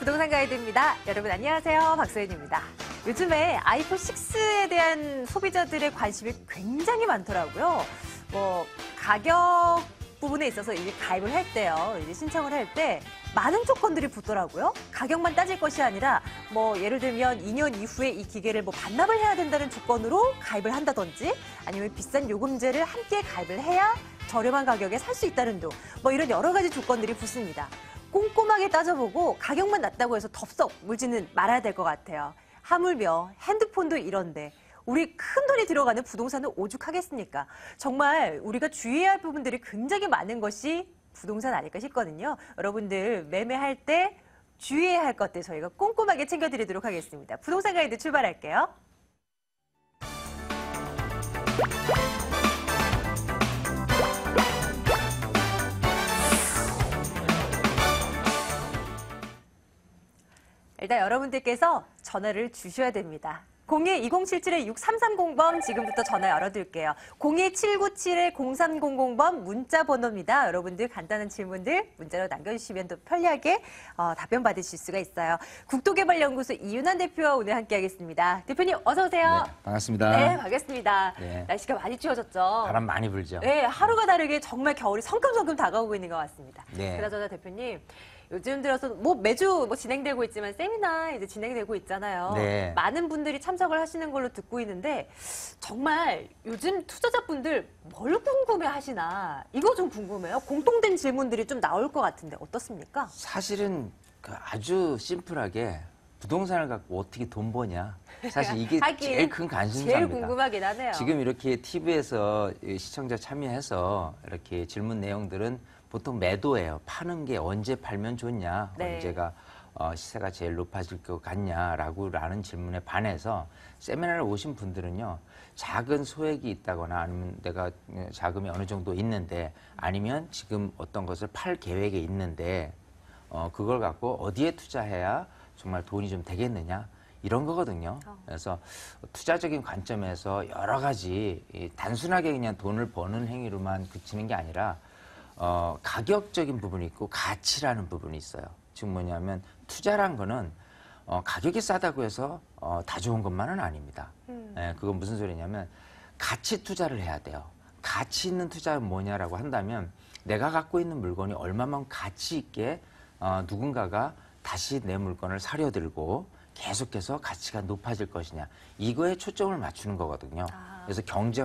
부동산 가이드입니다. 여러분 안녕하세요. 박소연입니다. 요즘에 아이폰 6에 대한 소비자들의 관심이 굉장히 많더라고요. 가격 부분에 있어서 이제 가입을 할 때요. 이제 신청을 할 때 많은 조건들이 붙더라고요. 가격만 따질 것이 아니라 예를 들면 2년 이후에 이 기계를 반납을 해야 된다는 조건으로 가입을 한다든지 아니면 비싼 요금제를 함께 가입을 해야 저렴한 가격에 살 수 있다는 등 이런 여러 가지 조건들이 붙습니다. 꼼꼼하게 따져보고 가격만 낮다고 해서 덥석 물지는 말아야 될 것 같아요. 하물며 핸드폰도 이런데 우리 큰 돈이 들어가는 부동산을 오죽하겠습니까? 정말 우리가 주의해야 할 부분들이 굉장히 많은 것이 부동산 아닐까 싶거든요. 여러분들 매매할 때 주의해야 할 것들 저희가 꼼꼼하게 챙겨드리도록 하겠습니다. 부동산 가이드 출발할게요. 일단 여러분들께서 전화를 주셔야 됩니다. 02-2077-6330번 지금부터 전화 열어둘게요. 02-797-0300번 문자 번호입니다. 여러분들 간단한 질문들 문자로 남겨주시면 더 편리하게 답변 받으실 수가 있어요. 국토개발연구소 이윤환 대표와 오늘 함께하겠습니다. 대표님 어서 오세요. 네, 반갑습니다. 네, 반갑습니다. 네. 날씨가 많이 추워졌죠? 바람 많이 불죠? 네, 하루가 다르게 정말 겨울이 성큼성큼 다가오고 있는 것 같습니다. 네. 그나저나 대표님, 요즘 들어서 매주 진행되고 있지만 세미나 이제 진행되고 있잖아요. 네. 많은 분들이 참석을 하시는 걸로 듣고 있는데 정말 요즘 투자자분들 뭘 궁금해 하시나 이거 좀 궁금해요. 공통된 질문들이 좀 나올 것 같은데 어떻습니까? 사실은 아주 심플하게 부동산을 갖고 어떻게 돈 버냐. 사실 이게 제일 큰 관심사입니다. 제일 궁금하긴 하네요. 지금 이렇게 TV에서 시청자 참여해서 이렇게 질문 내용들은 보통 매도예요. 파는 게 언제 팔면 좋냐, 네. 언제가 시세가 제일 높아질 것 같냐라는 질문에 반해서 세미나를 오신 분들은요. 작은 소액이 있다거나 아니면 내가 자금이 어느 정도 있는데 아니면 지금 어떤 것을 팔 계획에 있는데 그걸 갖고 어디에 투자해야 정말 돈이 좀 되겠느냐 이런 거거든요. 그래서 투자적인 관점에서 여러 가지 단순하게 그냥 돈을 버는 행위로만 그치는 게 아니라 가격적인 부분이 있고 가치라는 부분이 있어요. 지금 뭐냐면 투자란 거는 가격이 싸다고 해서 다 좋은 것만은 아닙니다. 그건 무슨 소리냐면 가치 투자를 해야 돼요. 가치 있는 투자는 뭐냐라고 한다면 내가 갖고 있는 물건이 얼마만큼 가치 있게 누군가가 다시 내 물건을 사려 들고 계속해서 가치가 높아질 것이냐 이거에 초점을 맞추는 거거든요. 그래서 경제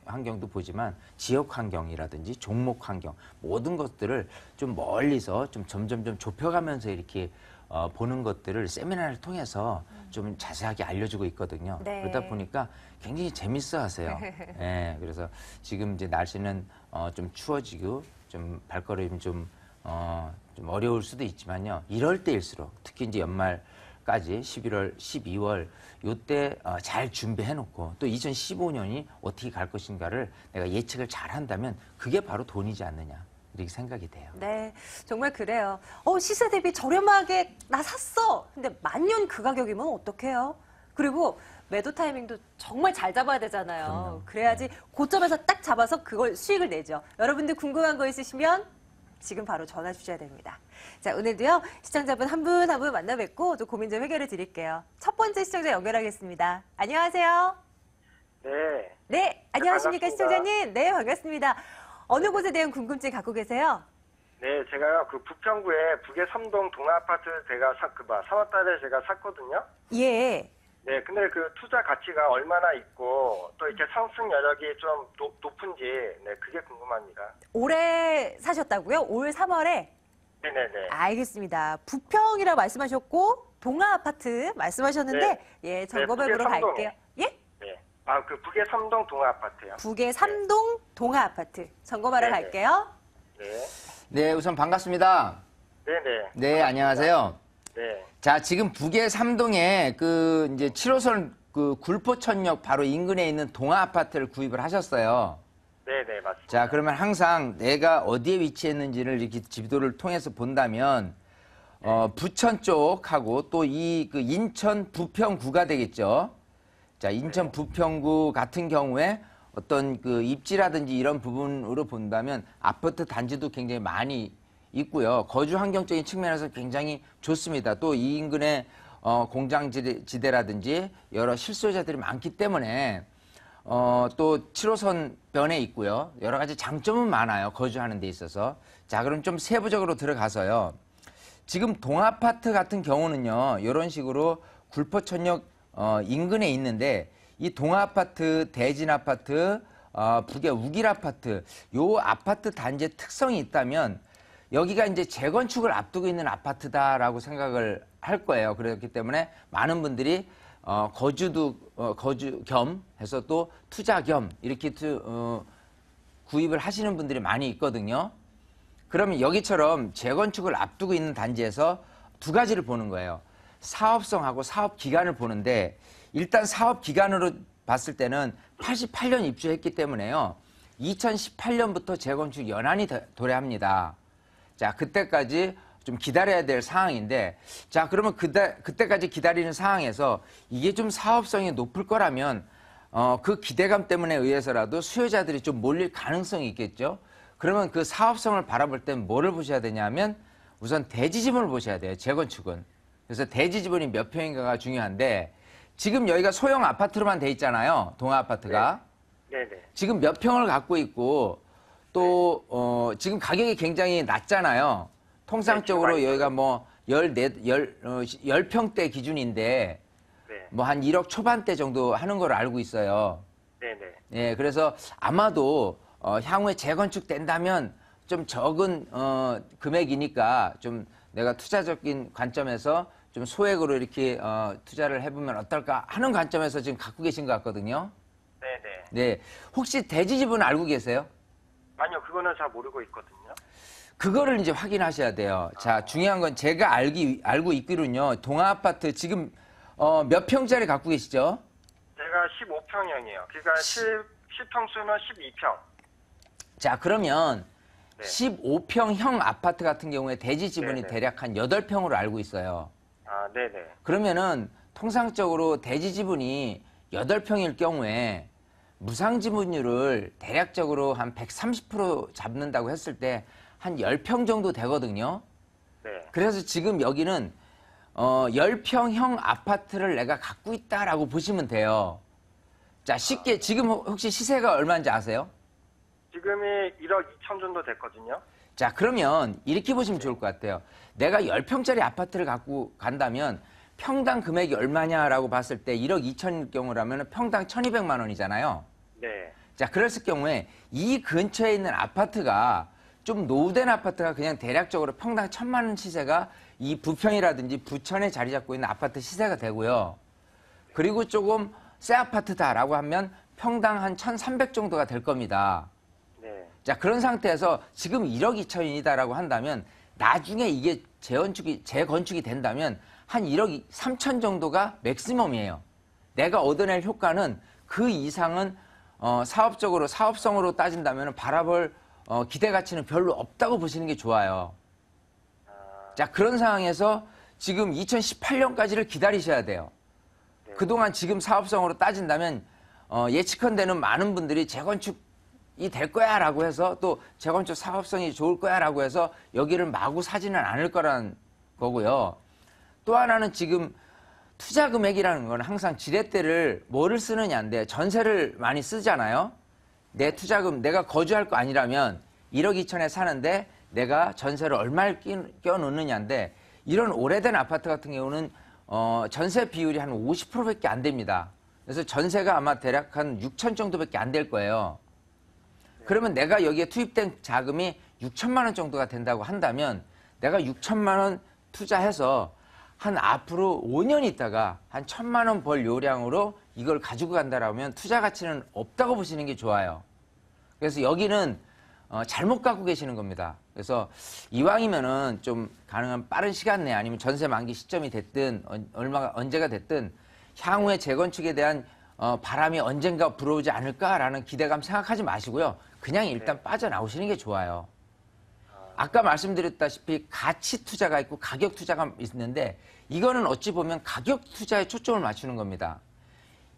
환경도 보지만 지역 환경이라든지 종목 환경 모든 것들을 좀 멀리서 좀 점점 좁혀가면서 이렇게 보는 것들을 세미나를 통해서 좀 자세하게 알려주고 있거든요. 네. 그러다 보니까 굉장히 재밌어하세요. 네, 그래서 지금 이제 날씨는 좀 추워지고 좀 발걸음이 좀 어려울 수도 있지만요. 이럴 때일수록 특히 이제 연말까지 11월, 12월 요때 잘 준비해놓고 또 2015년이 어떻게 갈 것인가를 내가 예측을 잘 한다면 그게 바로 돈이지 않느냐 이렇게 생각이 돼요. 네, 정말 그래요. 시세 대비 저렴하게 나 샀어. 근데 만년 그 가격이면 어떡해요? 그리고 매도 타이밍도 정말 잘 잡아야 되잖아요. 그럼요. 그래야지 고점에서 딱 잡아서 그걸 수익을 내죠. 여러분들 궁금한 거 있으시면 지금 바로 전화 주셔야 됩니다. 자, 오늘도요, 시청자분 한 분 한 분 만나 뵙고 또 고민 좀 해결해 드릴게요. 첫 번째 시청자 연결하겠습니다. 안녕하세요. 네. 네, 안녕하십니까, 반갑습니다. 시청자님. 네, 반갑습니다. 어느 곳에 대한 궁금증 갖고 계세요? 네, 제가요, 부평구에 북의 삼동 동아파트 제가 3월달에 제가 샀거든요. 예. 네, 근데 그 투자 가치가 얼마나 있고 또 이렇게 상승 여력이 좀 높은지, 네, 그게 궁금합니다. 올해 사셨다고요? 올 3월에? 네네네. 알겠습니다. 부평이라고 말씀하셨고 동아 아파트 말씀하셨는데 네. 예, 점검해보러 북의 삼동. 갈게요. 예? 네. 북의 삼동 동아파트요. 북의 삼동 동아 아파트 점검하러 네네. 갈게요. 네. 네, 우선 반갑습니다. 네네. 네, 반갑습니다. 안녕하세요. 네. 자, 지금 북의 삼동에 이제 7호선 굴포천역 바로 인근에 있는 동아 아파트를 구입을 하셨어요. 네네, 맞습니다. 자, 그러면 항상 내가 어디에 위치했는지를 이렇게 지도를 통해서 본다면, 부천 쪽하고 또 인천 부평구가 되겠죠. 자, 인천 부평구 같은 경우에 어떤 입지라든지 이런 부분으로 본다면 아파트 단지도 굉장히 많이 있고요. 거주 환경적인 측면에서 굉장히 좋습니다. 또 이 인근에 공장지대라든지 여러 실수요자들이 많기 때문에 또 7호선 변에 있고요. 여러 가지 장점은 많아요. 거주하는 데 있어서. 자, 그럼 좀 세부적으로 들어가서요. 지금 동아파트 같은 경우는요. 이런 식으로 굴포천역 인근에 있는데 이 동아파트, 대진아파트, 북의 우길아파트 요 아파트 단지의 특성이 있다면 여기가 이제 재건축을 앞두고 있는 아파트다라고 생각을 할 거예요. 그렇기 때문에 많은 분들이 거주 겸 해서 또 투자 겸 이렇게 구입을 하시는 분들이 많이 있거든요. 그러면 여기처럼 재건축을 앞두고 있는 단지에서 두 가지를 보는 거예요. 사업성하고 사업 기간을 보는데 일단 사업 기간으로 봤을 때는 88년 입주했기 때문에요. 2018년부터 재건축 연한이 도래합니다. 자, 그때까지 좀 기다려야 될 상황인데, 자, 그러면 그때까지 기다리는 상황에서 이게 좀 사업성이 높을 거라면, 그 기대감 때문에 의해서라도 수요자들이 좀 몰릴 가능성이 있겠죠. 그러면 그 사업성을 바라볼 땐 뭐를 보셔야 되냐면, 우선 대지지분을 보셔야 돼요, 재건축은. 그래서 대지지분이 몇 평인가가 중요한데, 지금 여기가 소형 아파트로만 돼 있잖아요, 동아아파트가. 네. 네네. 지금 몇 평을 갖고 있고, 또, 지금 가격이 굉장히 낮잖아요. 통상적으로 네, 여기가 뭐 10평대 기준인데 네. 뭐 한 1억 초반대 정도 하는 걸 알고 있어요. 네네. 예, 그래서 아마도 향후에 재건축 된다면 좀 적은 금액이니까 좀 내가 투자적인 관점에서 좀 소액으로 이렇게 투자를 해보면 어떨까 하는 관점에서 지금 갖고 계신 것 같거든요. 네네. 네, 혹시 대지지분 알고 계세요? 아니요, 그거는 잘 모르고 있거든요. 그거를 이제 확인하셔야 돼요. 자, 중요한 건 제가 알고 있기로는요. 동아아파트 지금 몇 평짜리 갖고 계시죠? 제가 15평형이에요. 그러니까 10평수는 12평. 자, 그러면 네. 15평형 아파트 같은 경우에 대지 지분이 네네. 대략 한 8평으로 알고 있어요. 아, 네네. 그러면은 통상적으로 대지 지분이 8평일 경우에 무상 지분율을 대략적으로 한 130% 잡는다고 했을 때 한 10평 정도 되거든요. 네. 그래서 지금 여기는 10평형 아파트를 내가 갖고 있다라고 보시면 돼요. 자, 쉽게 지금 혹시 시세가 얼마인지 아세요? 지금이 1억 2천 정도 됐거든요. 자, 그러면 이렇게 보시면 좋을 것 같아요. 내가 10평짜리 아파트를 갖고 간다면 평당 금액이 얼마냐라고 봤을 때 1억 2천일 경우라면 평당 1,200만 원이잖아요. 네. 자, 그랬을 경우에 이 근처에 있는 아파트가 좀 노후된 아파트가 그냥 대략적으로 평당 1,000만 원 시세가 이 부평이라든지 부천에 자리 잡고 있는 아파트 시세가 되고요. 그리고 조금 새 아파트다라고 하면 평당 한 1,300 정도가 될 겁니다. 네. 자, 그런 상태에서 지금 1억 2천이다라고 한다면 나중에 이게 재건축이 된다면 한 1억 3천 정도가 맥시멈이에요. 내가 얻어낼 효과는 그 이상은 사업적으로 사업성으로 따진다면 바라볼 기대 가치는 별로 없다고 보시는 게 좋아요. 자, 그런 상황에서 지금 2018년까지를 기다리셔야 돼요. 네. 그동안 지금 사업성으로 따진다면 예측컨대는 많은 분들이 재건축이 될 거야 라고 해서 또 재건축 사업성이 좋을 거야 라고 해서 여기를 마구 사지는 않을 거라는 거고요. 또 하나는 지금 투자 금액이라는 건 항상 지렛대를 뭐를 쓰느냐인데 전세를 많이 쓰잖아요. 내 투자금 내가 거주할 거 아니라면 1억 2천에 사는데 내가 전세를 얼마를 껴놓느냐인데 이런 오래된 아파트 같은 경우는 전세 비율이 한 50%밖에 안 됩니다. 그래서 전세가 아마 대략 한 6천 정도밖에 안 될 거예요. 그러면 내가 여기에 투입된 자금이 6천만 원 정도가 된다고 한다면 내가 6천만 원 투자해서 한 앞으로 5년 있다가 한 1,000만 원 벌 요량으로 이걸 가지고 간다라면 투자 가치는 없다고 보시는 게 좋아요. 그래서 여기는 잘못 갖고 계시는 겁니다. 그래서 이왕이면은 좀 가능한 빠른 시간 내에 아니면 전세 만기 시점이 됐든 언제가 됐든 향후에 재건축에 대한 바람이 언젠가 불어오지 않을까라는 기대감 생각하지 마시고요. 그냥 일단 빠져나오시는 게 좋아요. 아까 말씀드렸다시피 가치 투자가 있고 가격 투자가 있는데 이거는 어찌 보면 가격 투자에 초점을 맞추는 겁니다.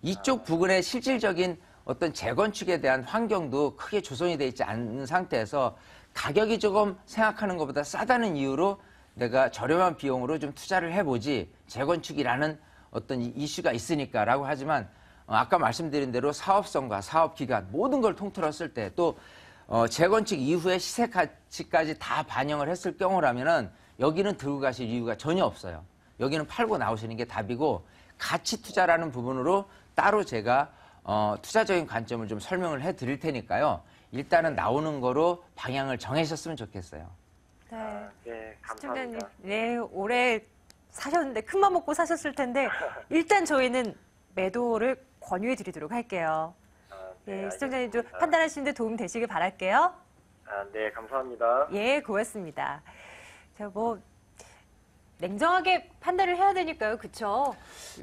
이쪽 부근에 실질적인 어떤 재건축에 대한 환경도 크게 조성이 되어 있지 않은 상태에서 가격이 조금 생각하는 것보다 싸다는 이유로 내가 저렴한 비용으로 좀 투자를 해보지 재건축이라는 어떤 이슈가 있으니까라고 하지만 아까 말씀드린 대로 사업성과 사업기간 모든 걸 통틀었을 때 또 재건축 이후에 시세 가치까지 다 반영을 했을 경우라면은 여기는 들고 가실 이유가 전혀 없어요. 여기는 팔고 나오시는 게 답이고 가치 투자라는 부분으로 따로 제가 투자적인 관점을 좀 설명을 해드릴 테니까요. 일단은 나오는 거로 방향을 정하셨으면 좋겠어요. 네. 네, 시청자님, 감사합니다. 네, 올해 사셨는데 큰맘 먹고 사셨을 텐데 일단 저희는 매도를 권유해 드리도록 할게요. 예, 시청자님도 알겠습니다. 판단하시는데 도움 되시길 바랄게요. 네, 감사합니다. 예, 고맙습니다. 자, 뭐 냉정하게 판단을 해야 되니까요, 그렇죠?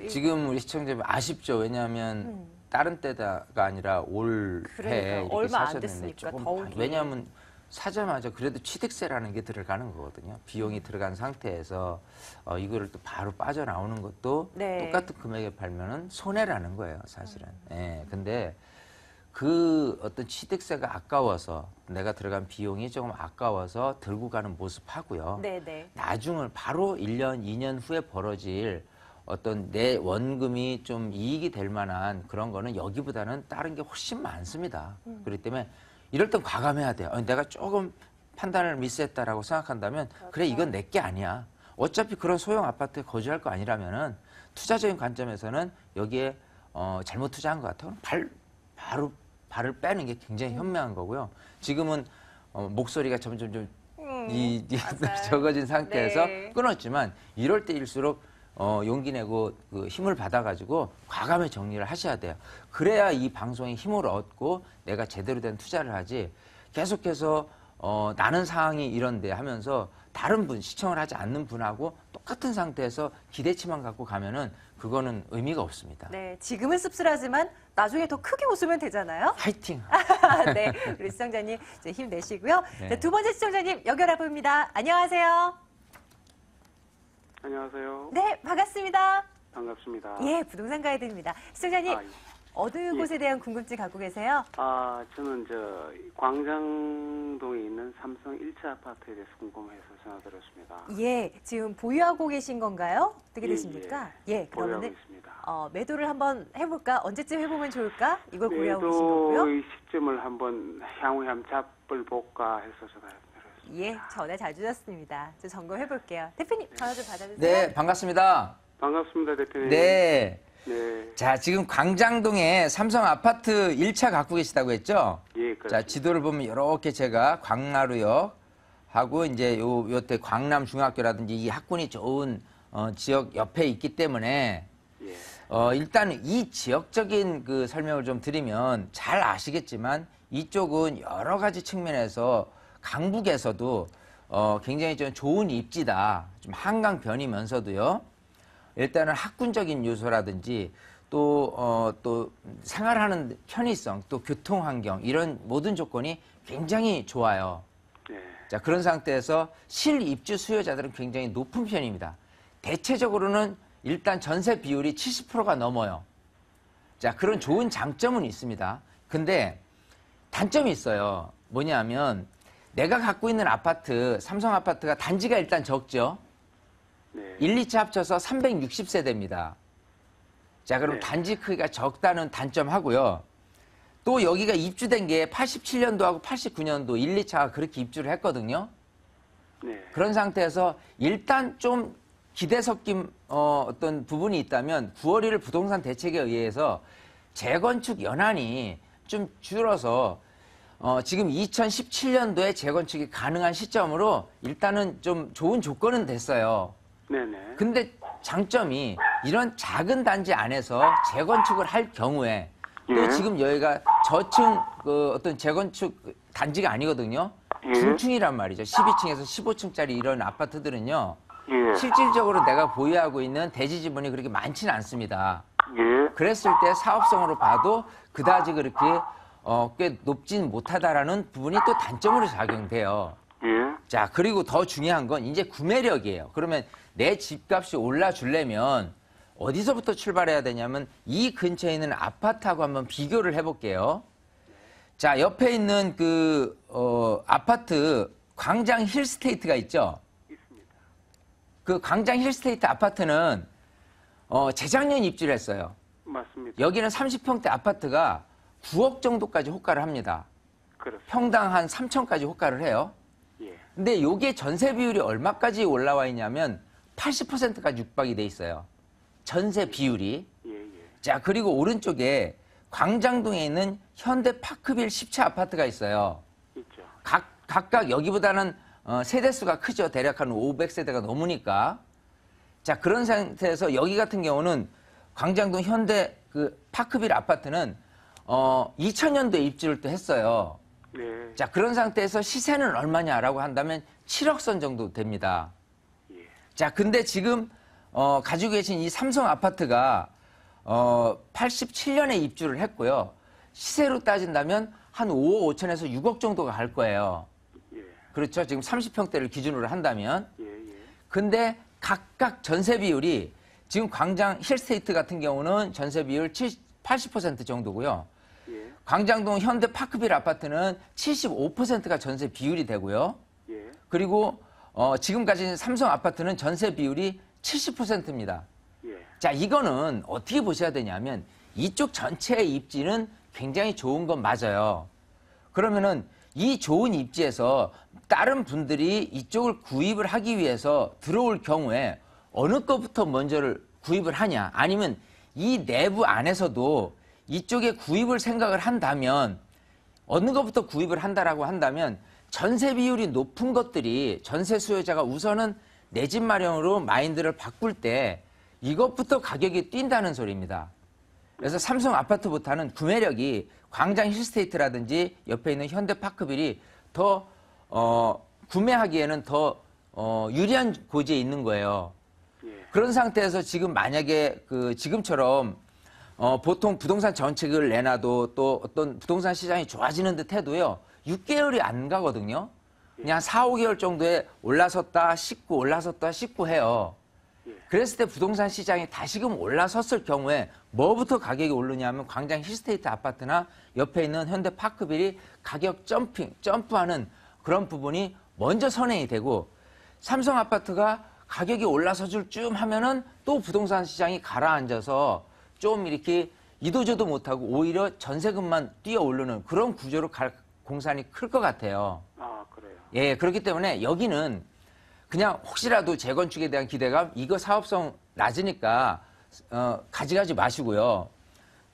지금 우리 시청자분 아쉽죠. 왜냐하면 다른 때가 아니라 올해 그러니까요. 이렇게 얼마 안 사셨는데 됐으니까 조금 더욱이. 왜냐하면 사자마자 그래도 취득세라는 게 들어가는 거거든요. 비용이 들어간 상태에서 이거를 또 바로 빠져나오는 것도 네. 똑같은 금액에 팔면은 손해라는 거예요, 사실은. 예. 근데 그 어떤 취득세가 아까워서 내가 들어간 비용이 조금 아까워서 들고 가는 모습하고요. 네, 네. 나중을 바로 1년, 2년 후에 벌어질 어떤 내 원금이 좀 이익이 될 만한 그런 거는 여기보다는 다른 게 훨씬 많습니다. 그렇기 때문에 이럴 땐 과감해야 돼요. 내가 조금 판단을 미스했다라고 생각한다면 그래 이건 내 게 아니야. 어차피 그런 소형 아파트에 거주할 거 아니라면은 투자적인 관점에서는 여기에 잘못 투자한 것 같아요. 바로 발을 빼는 게 굉장히 현명한 거고요. 지금은 목소리가 점점 좀 맞아요. 적어진 상태에서 네. 끊었지만 이럴 때일수록 용기 내고 그 힘을 받아가지고 과감히 정리를 하셔야 돼요. 그래야 이 방송에 힘을 얻고 내가 제대로 된 투자를 하지 계속해서 나는 상황이 이런데 하면서 다른 분, 시청을 하지 않는 분하고 똑같은 상태에서 기대치만 갖고 가면은 그거는 의미가 없습니다. 네, 지금은 씁쓸하지만 나중에 더 크게 웃으면 되잖아요. 화이팅! 네, 우리 시청자님 이제 힘내시고요. 네. 자, 두 번째 시청자님 연결해 봅니다. 안녕하세요. 안녕하세요. 네, 반갑습니다. 반갑습니다. 예, 부동산 가이드입니다. 시청자님, 아, 예. 어느 예. 곳에 대한 궁금증 갖고 계세요? 저는 광장동에 있는 삼성 1차 아파트에 대해서 궁금해서 전화드렸습니다. 예, 지금 보유하고 계신 건가요? 어떻게 예, 되십니까? 예, 보유하고 그러면은 있습니다. 매도를 한번 해볼까? 언제쯤 해보면 좋을까? 이걸 고려하고 계신 거고요. 매도의 시점을 한번 향후에 한번 잡을 볼까 해서 전화드렸습니다. 예, 전화 잘 주셨습니다. 저 점검해 볼게요. 대표님, 전화 좀 받아주세요. 네, 반갑습니다. 반갑습니다, 대표님. 네. 네. 자, 지금 광장동에 삼성 아파트 1차 갖고 계시다고 했죠? 예, 자, 그렇습니다. 지도를 보면 이렇게 제가 광나루역 하고 이제 요때 광남중학교라든지 이 학군이 좋은 지역 옆에 있기 때문에 예. 일단 이 지역적인 그 설명을 좀 드리면 잘 아시겠지만 이쪽은 여러 가지 측면에서 강북에서도 굉장히 좀 좋은 입지다. 좀 한강변이면서도요. 일단은 학군적인 요소라든지 또 생활하는 편의성, 또 교통환경 이런 모든 조건이 굉장히 좋아요. 예. 자, 그런 상태에서 실입주 수요자들은 굉장히 높은 편입니다. 대체적으로는 일단 전세 비율이 70%가 넘어요. 자, 그런 좋은 장점은 있습니다. 근데 단점이 있어요. 뭐냐면 내가 갖고 있는 아파트, 삼성 아파트가 단지가 일단 적죠. 네. 1, 2차 합쳐서 360세대입니다. 자, 그럼 네. 단지 크기가 적다는 단점하고요. 또 여기가 입주된 게 87년도하고 89년도 1, 2차가 그렇게 입주를 했거든요. 네. 그런 상태에서 일단 좀 기대 섞인 어떤 부분이 있다면 9월 1일 부동산 대책에 의해서 재건축 연한이 좀 줄어서 지금 2017년도에 재건축이 가능한 시점으로 일단은 좀 좋은 조건은 됐어요. 네네. 근데 장점이 이런 작은 단지 안에서 재건축을 할 경우에 또 예. 지금 여기가 저층 그 어떤 재건축 단지가 아니거든요. 예. 중층이란 말이죠. 12층에서 15층짜리 이런 아파트들은요. 예. 실질적으로 내가 보유하고 있는 대지 지분이 그렇게 많지는 않습니다. 예. 그랬을 때 사업성으로 봐도 그다지 그렇게 꽤 높진 못하다라는 부분이 또 단점으로 작용돼요. 예. 자, 그리고 더 중요한 건 이제 구매력이에요. 그러면 내 집값이 올라주려면 어디서부터 출발해야 되냐면 이 근처에 있는 아파트하고 한번 비교를 해볼게요. 자, 옆에 있는 아파트 광장 힐스테이트가 있죠? 있습니다. 그 광장 힐스테이트 아파트는 재작년 입주를 했어요. 맞습니다. 여기는 30평대 아파트가 9억 정도까지 호가를 합니다. 그렇습니다. 평당 한 3천까지 호가를 해요. 예. 근데 요게 전세 비율이 얼마까지 올라와 있냐면 80%까지 육박이 돼 있어요. 전세 비율이. 예, 예. 자, 그리고 오른쪽에 광장동에 있는 현대파크빌 10채 아파트가 있어요. 있죠. 각각 여기보다는 세대수가 크죠. 대략 한 500세대가 넘으니까. 자, 그런 상태에서 여기 같은 경우는 광장동 현대 파크빌 아파트는 2000년도에 입주를 또 했어요. 네. 자, 그런 상태에서 시세는 얼마냐라고 한다면 7억 선 정도 됩니다. 예. 자, 근데 지금 가지고 계신 이 삼성 아파트가 87년에 입주를 했고요. 시세로 따진다면 한 5억 5천에서 6억 정도가 갈 거예요. 예. 그렇죠? 지금 30평대를 기준으로 한다면. 예, 예. 근데 각각 전세 비율이 지금 광장 힐스테이트 같은 경우는 전세 비율 80% 정도고요. 예. 광장동 현대 파크빌 아파트는 75%가 전세 비율이 되고요. 예. 그리고 지금 가진 삼성 아파트는 전세 비율이 70%입니다. 예. 자, 이거는 어떻게 보셔야 되냐면 이쪽 전체의 입지는 굉장히 좋은 건 맞아요. 그러면은 이 좋은 입지에서 다른 분들이 이쪽을 구입을 하기 위해서 들어올 경우에 어느 것부터 먼저를 구입을 하냐, 아니면 이 내부 안에서도 이쪽에 구입을 생각을 한다면 어느 것부터 구입을 한다라고 한다면 전세 비율이 높은 것들이 전세 수요자가 우선은 내 집 마련으로 마인드를 바꿀 때 이것부터 가격이 뛴다는 소리입니다. 그래서 삼성 아파트보다는 구매력이 광장 힐스테이트라든지 옆에 있는 현대파크빌이 더 구매하기에는 더 유리한 고지에 있는 거예요. 예. 그런 상태에서 지금 만약에 지금처럼 보통 부동산 정책을 내놔도 또 어떤 부동산 시장이 좋아지는 듯 해도요, 6개월이 안 가거든요. 그냥 4, 5개월 정도에 올라섰다 씻고 올라섰다 씻고 해요. 그랬을 때 부동산 시장이 다시금 올라섰을 경우에 뭐부터 가격이 오르냐면 광장 힐스테이트 아파트나 옆에 있는 현대 파크빌이 가격 점프하는 그런 부분이 먼저 선행이 되고, 삼성 아파트가 가격이 올라서줄 쯤 하면은 또 부동산 시장이 가라앉아서 좀 이렇게 이도저도 못하고 오히려 전세금만 뛰어 오르는 그런 구조로 갈 공산이 클 것 같아요. 아, 그래요. 예, 그렇기 때문에 여기는 그냥 혹시라도 재건축에 대한 기대감, 이거 사업성 낮으니까 가져가지 마시고요.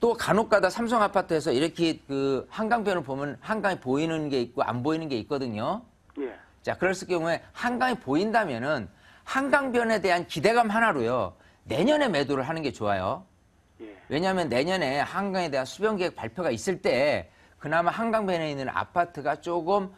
또 간혹가다 삼성 아파트에서 이렇게 한강변을 보면 한강이 보이는 게 있고 안 보이는 게 있거든요. 예. 자, 그랬을 경우에 한강이 보인다면은 한강변에 대한 기대감 하나로요, 내년에 매도를 하는 게 좋아요. 예. 왜냐하면 내년에 한강에 대한 수변계획 발표가 있을 때 그나마 한강변에 있는 아파트가 조금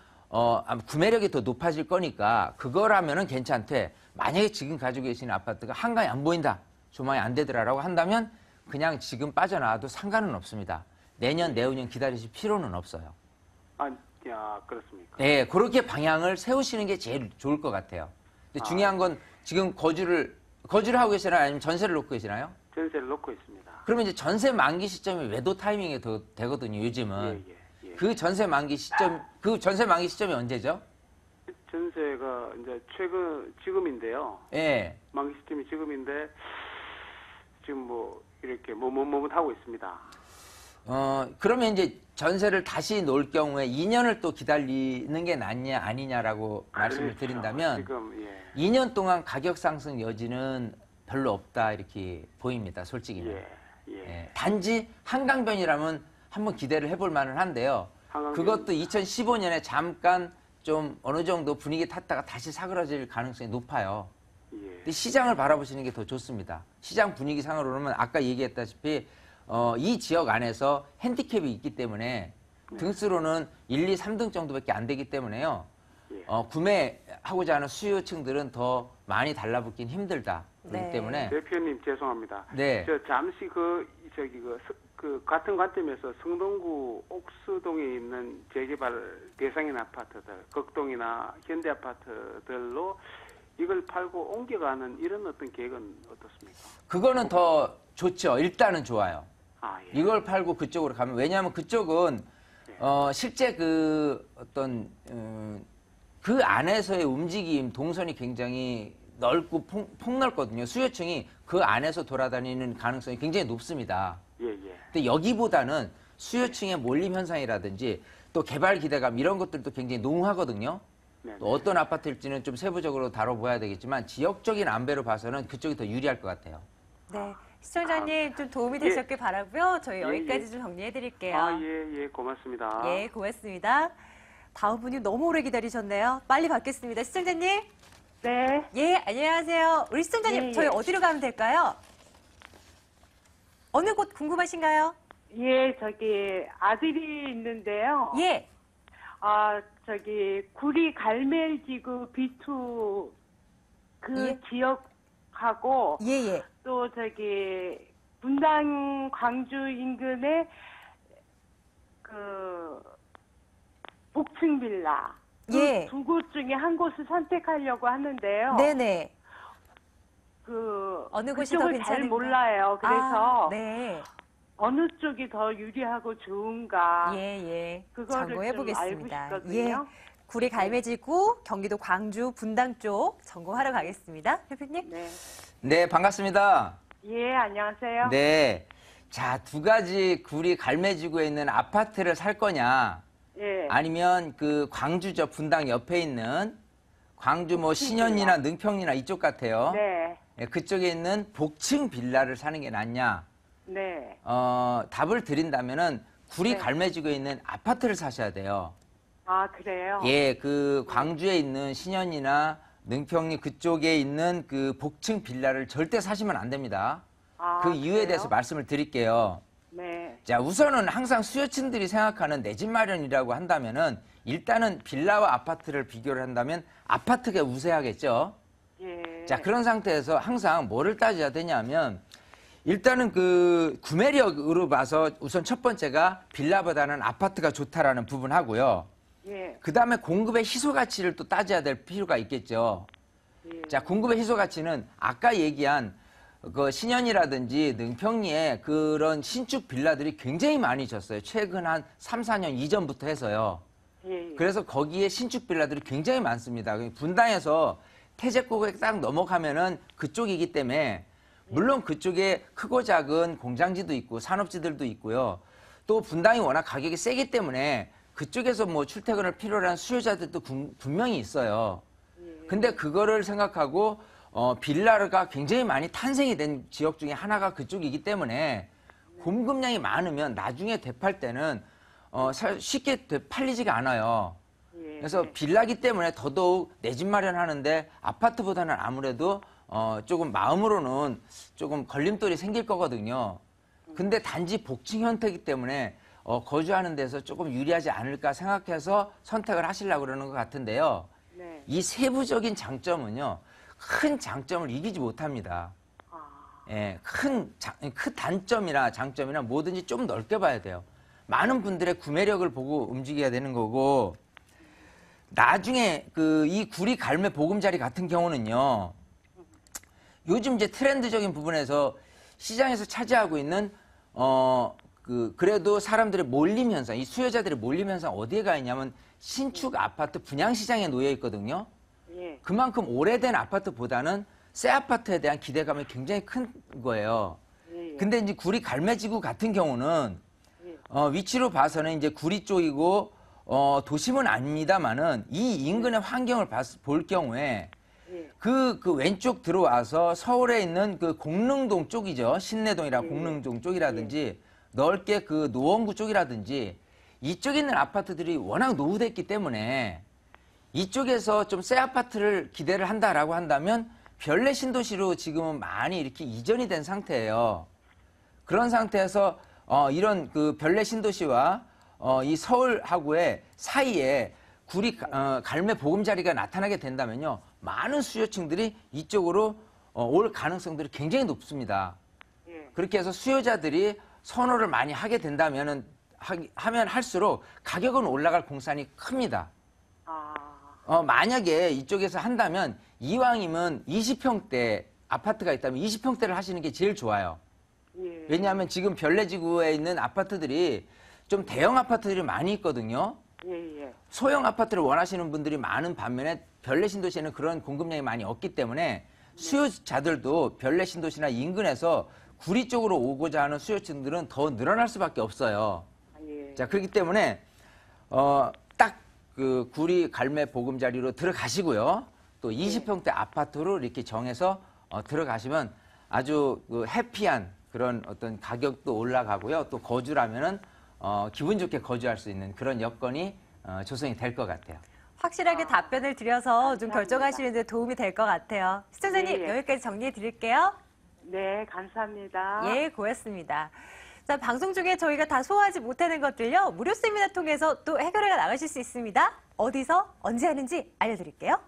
구매력이 더 높아질 거니까 그거라면은 괜찮대. 만약에 지금 가지고 계시는 아파트가 한강이 안 보인다, 조망이 안 되더라라고 한다면 그냥 지금 빠져나와도 상관은 없습니다. 내년, 내후년 기다리실 필요는 없어요. 아, 야, 그렇습니까? 네, 그렇게 방향을 세우시는 게 제일 좋을 것 같아요. 근데 중요한 건 지금 거주를 하고 계시나요? 아니면 전세를 놓고 계시나요? 전세를 놓고 있습니다. 그러면 이제 전세 만기 시점이 외도 타이밍이 더 되거든요, 요즘은. 예, 예, 예. 그 전세 만기 시점이 언제죠? 전세가 이제 지금인데요. 예. 만기 시점이 지금인데 지금 뭐 이렇게 머뭇하고 있습니다. 그러면 이제 전세를 다시 놓을 경우에 2년을 또 기다리는 게 낫냐 아니냐라고 말씀을 그렇죠. 드린다면 지금 예. 2년 동안 가격 상승 여지는 별로 없다 이렇게 보입니다, 솔직히는. 예. 예. 예. 단지 한강변이라면 한번 기대를 해볼 만은 한데요. 한강변. 그것도 2015년에 잠깐 좀 어느 정도 분위기 탔다가 다시 사그라질 가능성이 높아요. 예. 근데 시장을 바라보시는 게 더 좋습니다. 시장 분위기 상으로는 아까 얘기했다시피 이 지역 안에서 핸디캡이 있기 때문에 등수로는 1, 2, 3등 정도밖에 안 되기 때문에요. 예. 구매하고자 하는 수요층들은 더 많이 달라붙긴 힘들다. 그렇기 네. 때문에 대표님 죄송합니다. 네. 저 잠시 같은 관점에서 성동구 옥수동에 있는 재개발 대상인 아파트들, 극동이나 현대 아파트들로 이걸 팔고 옮겨가는 이런 어떤 계획은 어떻습니까? 그거는 더 좋죠. 일단은 좋아요. 아, 예. 이걸 팔고 그쪽으로 가면, 왜냐하면 그쪽은 예. 실제 그 어떤 그 안에서의 움직임, 동선이 굉장히 넓고 폭넓거든요. 수요층이 그 안에서 돌아다니는 가능성이 굉장히 높습니다. 예, 예. 근데 여기보다는 수요층의 몰림 현상이라든지 또 개발 기대감 이런 것들도 굉장히 농후하거든요. 네. 또 어떤 아파트일지는 좀 세부적으로 다뤄봐야 되겠지만 지역적인 안배로 봐서는 그쪽이 더 유리할 것 같아요. 네. 시청자님 좀 도움이 예. 되셨길 바라고요. 저희 예, 여기까지 예. 좀 정리해 드릴게요. 아, 예, 예, 고맙습니다. 예, 고맙습니다. 다음 분이 너무 오래 기다리셨네요. 빨리 받겠습니다. 시청자님. 네, 예, 안녕하세요. 우리 시청자님, 예, 저희 예. 어디로 가면 될까요? 어느 곳 궁금하신가요? 예, 저기 아들이 있는데요. 예, 아, 저기 구리 갈멜지구 B2 그 예. 지역하고 예, 예. 또 저기 분당 광주 인근의 그 복층 빌라 예. 두 곳 중에 한 곳을 선택하려고 하는데요. 네네. 그 어느 곳이 더 그쪽을 괜찮은가? 잘 몰라요. 그래서 아, 네. 어느 쪽이 더 유리하고 좋은가 예, 예. 그거를 참고해 좀 보겠습니다. 알고 예. 싶거든요. 구리 갈매지구, 경기도 광주, 분당 쪽 전공하러 가겠습니다. 대표님. 네. 네, 반갑습니다. 예, 안녕하세요. 네. 자, 두 가지 구리 갈매지구에 있는 아파트를 살 거냐, 예. 아니면 그 광주 저 분당 옆에 있는 광주 뭐 신현이나 능평리나 이쪽 같아요. 네. 예, 그쪽에 있는 복층 빌라를 사는 게 낫냐? 네. 답을 드린다면은 구리 네. 갈매지구에 있는 아파트를 사셔야 돼요. 아, 그래요? 예, 그 광주에 있는 신현이나 능평리 그쪽에 있는 그 복층 빌라를 절대 사시면 안 됩니다. 아, 그 이유에 그래요? 대해서 말씀을 드릴게요. 네. 자, 우선은 항상 수요층들이 생각하는 내 집 마련이라고 한다면은 일단은 빌라와 아파트를 비교를 한다면 아파트가 우세하겠죠. 예. 자, 그런 상태에서 항상 뭐를 따져야 되냐면 일단은 그 구매력으로 봐서 우선 첫 번째가 빌라보다는 아파트가 좋다라는 부분 하고요. 예. 그 다음에 공급의 희소 가치를 또 따져야 될 필요가 있겠죠. 예. 자, 공급의 희소 가치는 아까 얘기한 그 신현이라든지 능평리에 그런 신축 빌라들이 굉장히 많이 졌어요. 최근 한 3, 4년 이전부터 해서요. 예. 그래서 거기에 신축 빌라들이 굉장히 많습니다. 분당에서 태제고에 딱 넘어가면은 그쪽이기 때문에 물론 그쪽에 크고 작은 공장지도 있고 산업지들도 있고요. 또 분당이 워낙 가격이 세기 때문에 그쪽에서 뭐 출퇴근을 필요로 하는 수요자들도 분명히 있어요. 근데 그거를 생각하고 빌라가 굉장히 많이 탄생이 된 지역 중에 하나가 그쪽이기 때문에 공급량이 많으면 나중에 되팔 때는 쉽게 팔리지가 않아요. 예. 그래서 빌라기 때문에 더더욱 내 집 마련하는데 아파트보다는 아무래도 조금 마음으로는 조금 걸림돌이 생길 거거든요. 근데 단지 복층 형태이기 때문에 거주하는 데서 조금 유리하지 않을까 생각해서 선택을 하시려고 그러는 것 같은데요. 네. 이 세부적인 장점은요, 큰 장점을 이기지 못합니다. 아. 예, 큰 단점이나 장점이나 뭐든지 좀 넓게 봐야 돼요. 많은 분들의 구매력을 보고 움직여야 되는 거고, 나중에 이 구리 갈매 보금자리 같은 경우는요, 요즘 이제 트렌드적인 부분에서 시장에서 차지하고 있는 그래도 사람들의 몰림 현상, 이 수요자들의 몰림 현상 어디에 가 있냐면 신축 아파트 분양 시장에 놓여 있거든요. 예. 그만큼 오래된 아파트보다는 새 아파트에 대한 기대감이 굉장히 큰 거예요. 예. 근데 이제 구리 갈매지구 같은 경우는 예. 위치로 봐서는 이제 구리 쪽이고 도심은 아닙니다만은 이 인근의 환경을 볼 경우에 예. 그 왼쪽 들어와서 서울에 있는 그 공릉동 쪽이죠. 신내동이라 예. 공릉동 쪽이라든지 넓게 그 노원구 쪽이라든지 이쪽에 있는 아파트들이 워낙 노후됐기 때문에 이쪽에서 좀 새 아파트를 기대를 한다라고 한다면 별내 신도시로 지금은 많이 이렇게 이전이 된 상태예요. 그런 상태에서 이런 그 별내 신도시와 이 서울하고의 사이에 구리 갈매 보금자리가 나타나게 된다면요, 많은 수요층들이 이쪽으로 올 가능성들이 굉장히 높습니다. 예. 그렇게 해서 수요자들이 선호를 많이 하게 된다면은 하면 할수록 가격은 올라갈 공산이 큽니다. 아. 만약에 이쪽에서 한다면 이왕이면 20평대 아파트가 있다면 20평대를 하시는 게 제일 좋아요. 예. 왜냐하면 지금 별내지구에 있는 아파트들이 좀 대형 아파트들이 많이 있거든요. 예, 예. 소형 아파트를 원하시는 분들이 많은 반면에 별내 신도시에는 그런 공급량이 많이 없기 때문에 수요자들도 별내 신도시나 인근에서 구리 쪽으로 오고자 하는 수요층들은 더 늘어날 수밖에 없어요. 아, 예. 자, 그렇기 때문에 딱 그 구리 갈매 보금자리로 들어가시고요. 또 20평대 아파트로 이렇게 정해서 들어가시면 아주 그 해피한 그런 어떤 가격도 올라가고요. 또 거주라면은 기분 좋게 거주할 수 있는 그런 여건이 조성이 될 것 같아요. 확실하게 답변을 드려서 좀 결정하시는 데 도움이 될 것 같아요. 시청자님, 예, 예. 여기까지 정리해 드릴게요. 네, 감사합니다. 예, 고맙습니다. 자, 방송 중에 저희가 다 소화하지 못하는 것들요, 무료 세미나 통해서 또 해결해 나가실 수 있습니다. 어디서, 언제 하는지 알려드릴게요.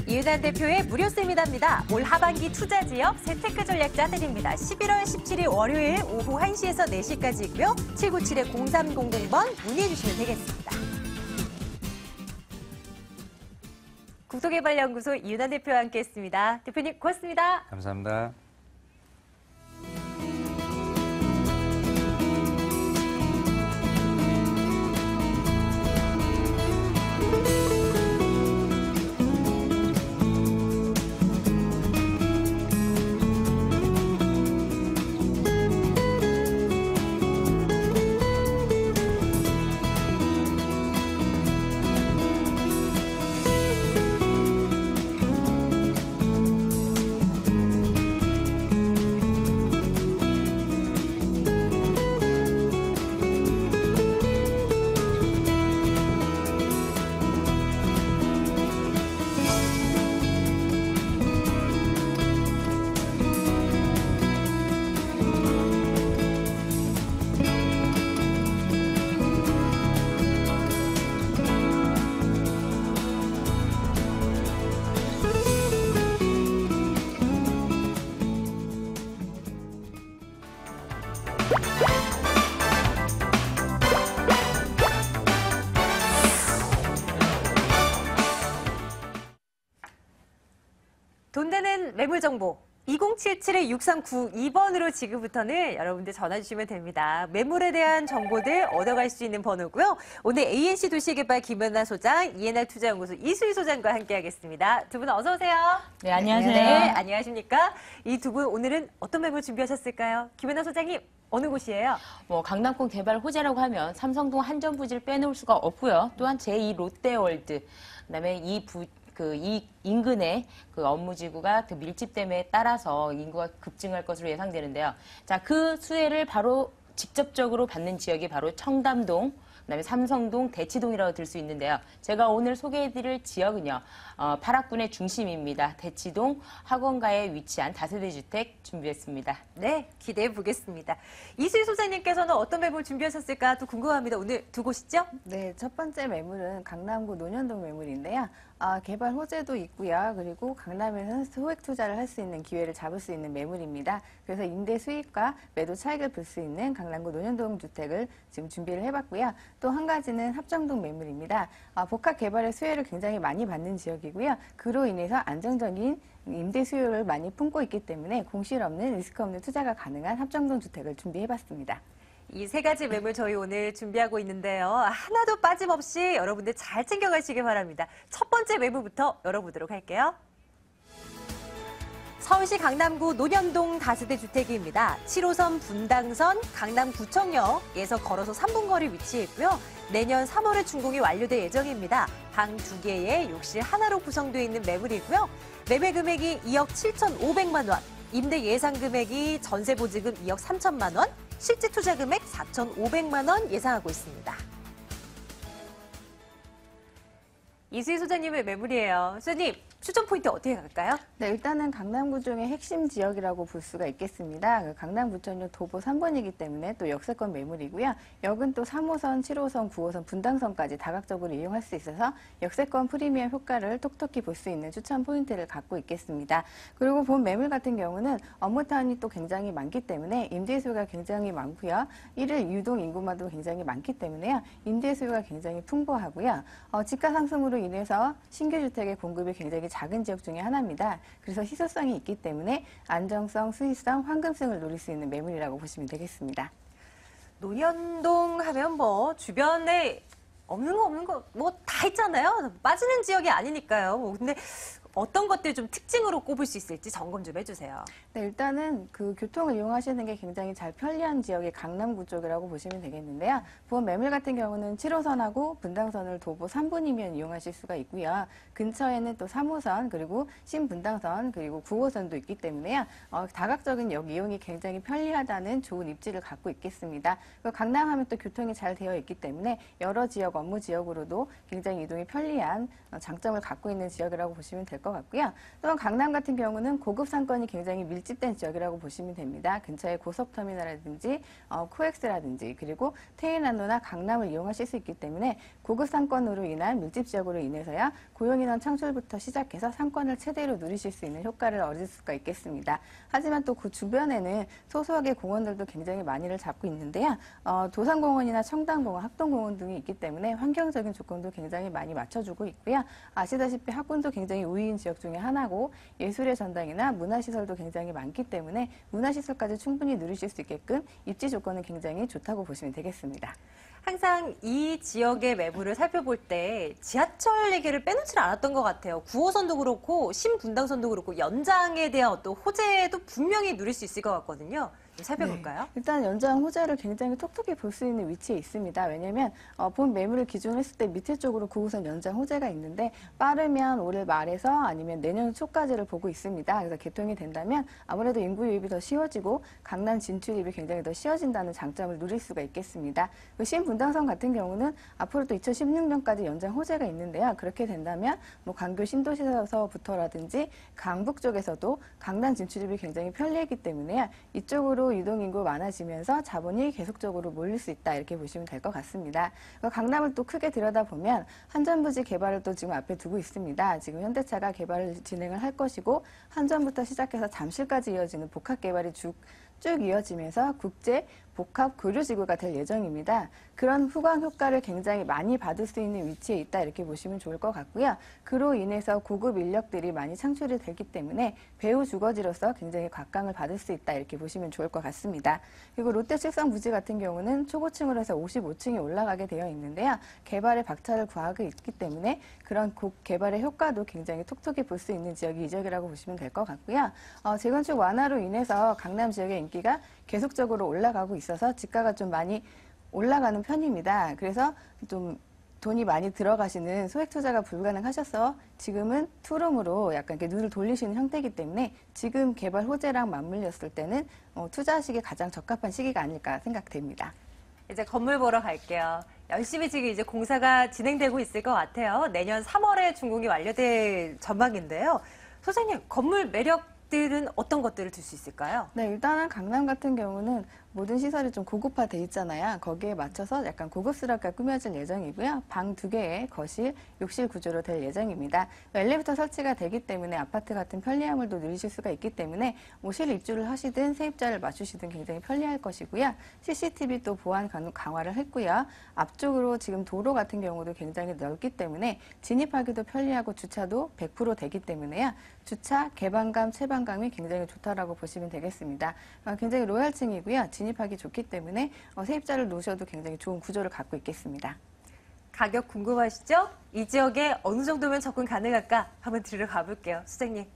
이은한 대표의 무료 세미나입니다. 올 하반기 투자 지역 재테크 전략 짜드립니다. 11월 17일 월요일 오후 1시에서 4시까지 있고요. 797-0300번 문의해 주시면 되겠습니다. 국토개발연구소 이은한 대표와 함께했습니다. 대표님 고맙습니다. 감사합니다. 돈 되는 매물 정보 2077-6392번으로 지금부터는 여러분들 전화 주시면 됩니다. 매물에 대한 정보들 얻어갈 수 있는 번호고요. 오늘 ANC 도시개발 김연아 소장, ENR 투자연구소 이수희 소장과 함께하겠습니다. 두 분 어서 오세요. 네, 안녕하세요. 네, 안녕하십니까? 이 두 분 오늘은 어떤 매물 준비하셨을까요? 김연아 소장님, 어느 곳이에요? 강남권 개발 호재라고 하면 삼성동 한전부지를 빼놓을 수가 없고요. 또한 제2 롯데월드, 그다음에 이 인근의 그 업무지구가 그 밀집됨에 따라서 인구가 급증할 것으로 예상되는데요. 자, 그 수혜를 바로 직접적으로 받는 지역이 바로 청담동, 그다음에 삼성동, 대치동이라고 들 수 있는데요. 제가 오늘 소개해드릴 지역은요, 파락군의 중심입니다. 대치동 학원가에 위치한 다세대 주택 준비했습니다. 네, 기대해 보겠습니다. 이수희 소장님께서는 어떤 매물 준비하셨을까 또 궁금합니다. 오늘 두 곳이죠? 네, 첫 번째 매물은 강남구 논현동 매물인데요. 개발 호재도 있고요. 그리고 강남에서 소액 투자를 할 수 있는 기회를 잡을 수 있는 매물입니다. 그래서 임대 수익과 매도 차익을 볼 수 있는 강남구 논현동 주택을 지금 준비를 해봤고요. 또 한 가지는 합정동 매물입니다. 복합 개발의 수혜를 굉장히 많이 받는 지역이고요. 그로 인해서 안정적인 임대 수요를 많이 품고 있기 때문에 공실 없는 리스크 없는 투자가 가능한 합정동 주택을 준비해봤습니다. 이 세 가지 매물 저희 오늘 준비하고 있는데요. 하나도 빠짐없이 여러분들 잘 챙겨가시길 바랍니다. 첫 번째 매물부터 열어보도록 할게요. 서울시 강남구 논현동 다세대 주택입니다. 7호선 분당선 강남구청역에서 걸어서 3분 거리 위치해 있고요. 내년 3월에 준공이 완료될 예정입니다. 방 2개에 욕실 하나로 구성되어 있는 매물이고요. 매매 금액이 2억 7,500만 원, 임대 예상 금액이 전세 보증금 2억 3천만 원, 실제 투자 금액 4,500만 원 예상하고 있습니다. 이수희 소장님의 매물이에요. 소장님, 추천 포인트 어떻게 갈까요? 네, 일단은 강남구 중에 핵심 지역이라고 볼 수가 있겠습니다. 그 강남 부천역 도보 3번이기 때문에 또 역세권 매물이고요. 역은 또 3호선, 7호선, 9호선, 분당선까지 다각적으로 이용할 수 있어서 역세권 프리미엄 효과를 톡톡히 볼 수 있는 추천 포인트를 갖고 있겠습니다. 그리고 본 매물 같은 경우는 업무타운이 또 굉장히 많기 때문에 임대 수요가 굉장히 많고요. 일일 유동 인구만도 굉장히 많기 때문에요. 임대 수요가 굉장히 풍부하고요. 집가 상승으로 인해서 신규 주택의 공급이 굉장히 작은 지역 중에 하나입니다. 그래서 희소성이 있기 때문에 안정성, 수익성, 환급성을 노릴 수 있는 매물이라고 보시면 되겠습니다. 논현동 하면 뭐 주변에 없는 거 뭐 다 있잖아요. 빠지는 지역이 아니니까요. 뭐 근데 어떤 것들 좀 특징으로 꼽을 수 있을지 점검 좀 해주세요. 네, 일단은 그 교통을 이용하시는 게 굉장히 잘 편리한 지역이 강남구 쪽이라고 보시면 되겠는데요. 본 매물 같은 경우는 7호선하고 분당선을 도보 3분이면 이용하실 수가 있고요. 근처에는 또 3호선 그리고 신분당선 그리고 9호선도 있기 때문에요. 다각적인 역 이용이 굉장히 편리하다는 좋은 입지를 갖고 있겠습니다. 그리고 강남하면 또 교통이 잘 되어 있기 때문에 여러 지역, 업무 지역으로도 굉장히 이동이 편리한 장점을 갖고 있는 지역이라고 보시면 될 것 같고요. 또한 강남 같은 경우는 고급 상권이 굉장히 밀집된 지역이라고 보시면 됩니다. 근처에 고속터미널이라든지 코엑스라든지 그리고 테일란로나 강남을 이용하실 수 있기 때문에 고급 상권으로 인한 밀집 지역으로 인해서야 고용인원 창출부터 시작해서 상권을 최대로 누리실 수 있는 효과를 얻을 수가 있겠습니다. 하지만 또 그 주변에는 소소하게 공원들도 굉장히 많이를 잡고 있는데요. 도산공원이나 청담공원, 학동공원 등이 있기 때문에 환경적인 조건도 굉장히 많이 맞춰주고 있고요. 아시다시피 학군도 굉장히 우위인 지역 중에 하나고 예술의 전당이나 문화시설도 굉장히 많기 때문에 문화시설까지 충분히 누리실 수 있게끔 입지 조건은 굉장히 좋다고 보시면 되겠습니다. 항상 이 지역의 매물을 살펴볼 때 지하철 얘기를 빼놓지 않았던 것 같아요. 9호선도 그렇고 신분당선도 그렇고 연장에 대한 어떤 호재도 분명히 누릴 수 있을 것 같거든요. 좀 살펴볼까요? 네. 일단 연장 호재를 굉장히 톡톡히 볼 수 있는 위치에 있습니다. 왜냐하면 본 매물을 기준으로 했을 때 밑에 쪽으로 9호선 연장 호재가 있는데 빠르면 올해 말에서 아니면 내년 초까지를 보고 있습니다. 그래서 개통이 된다면 아무래도 인구 유입이 더 쉬워지고 강남 진출입이 굉장히 더 쉬워진다는 장점을 누릴 수가 있겠습니다. 신분당선 같은 경우는 앞으로 또 2016년까지 연장 호재가 있는데요. 그렇게 된다면 뭐 광교 신도시에서부터라든지 강북 쪽에서도 강남 진출입이 굉장히 편리했기 때문에 이쪽으로 유동인구 많아지면서 자본이 계속적으로 몰릴 수 있다 이렇게 보시면 될 것 같습니다. 강남을 또 크게 들여다보면 한전부지 개발을 또 지금 앞에 두고 있습니다. 지금 현대차가 개발을 진행을 할 것이고 한전부터 시작해서 잠실까지 이어지는 복합 개발이 쭉 이어지면서 국제 복합 교류지구가 될 예정입니다. 그런 후광 효과를 굉장히 많이 받을 수 있는 위치에 있다 이렇게 보시면 좋을 것 같고요. 그로 인해서 고급 인력들이 많이 창출이 되기 때문에 배후 주거지로서 굉장히 각광을 받을 수 있다 이렇게 보시면 좋을 것 같습니다. 그리고 롯데 칠성부지 같은 경우는 초고층으로 해서 55층이 올라가게 되어 있는데요. 개발의 박차를 구하고 있기 때문에 그런 개발의 효과도 굉장히 톡톡히 볼 수 있는 지역이 이 지역이라고 보시면 될 것 같고요. 재건축 완화로 인해서 강남 지역의 인기가 계속적으로 올라가고 있어서 집가가 좀 많이 올라가는 편입니다. 그래서 좀 돈이 많이 들어가시는 소액 투자가 불가능하셔서 지금은 투룸으로 약간 이렇게 눈을 돌리시는 형태이기 때문에 지금 개발 호재랑 맞물렸을 때는 투자하시기에 가장 적합한 시기가 아닐까 생각됩니다. 이제 건물 보러 갈게요. 열심히 지금 이제 공사가 진행되고 있을 것 같아요. 내년 3월에 준공이 완료될 전망인데요. 소장님, 건물 매력들은 어떤 것들을 들 수 있을까요? 네, 일단은 강남 같은 경우는 모든 시설이 좀 고급화돼 있잖아요. 거기에 맞춰서 약간 고급스럽게 꾸며질 예정이고요. 방 2개의 거실, 욕실 구조로 될 예정입니다. 엘리베이터 설치가 되기 때문에 아파트 같은 편리함을 또 누리실 수가 있기 때문에 실 입주를 하시든 세입자를 맞추시든 굉장히 편리할 것이고요. CCTV 또 보안 강화를 했고요. 앞쪽으로 지금 도로 같은 경우도 굉장히 넓기 때문에 진입하기도 편리하고 주차도 100% 되기 때문에요. 주차, 개방감, 채방감이 굉장히 좋다라고 보시면 되겠습니다. 굉장히 로얄층이고요. 진입하기 좋기 때문에 세입자를 놓으셔도 굉장히 좋은 구조를 갖고 있겠습니다. 가격 궁금하시죠? 이 지역에 어느 정도면 접근 가능할까? 한번 들어가 볼게요. 수장님.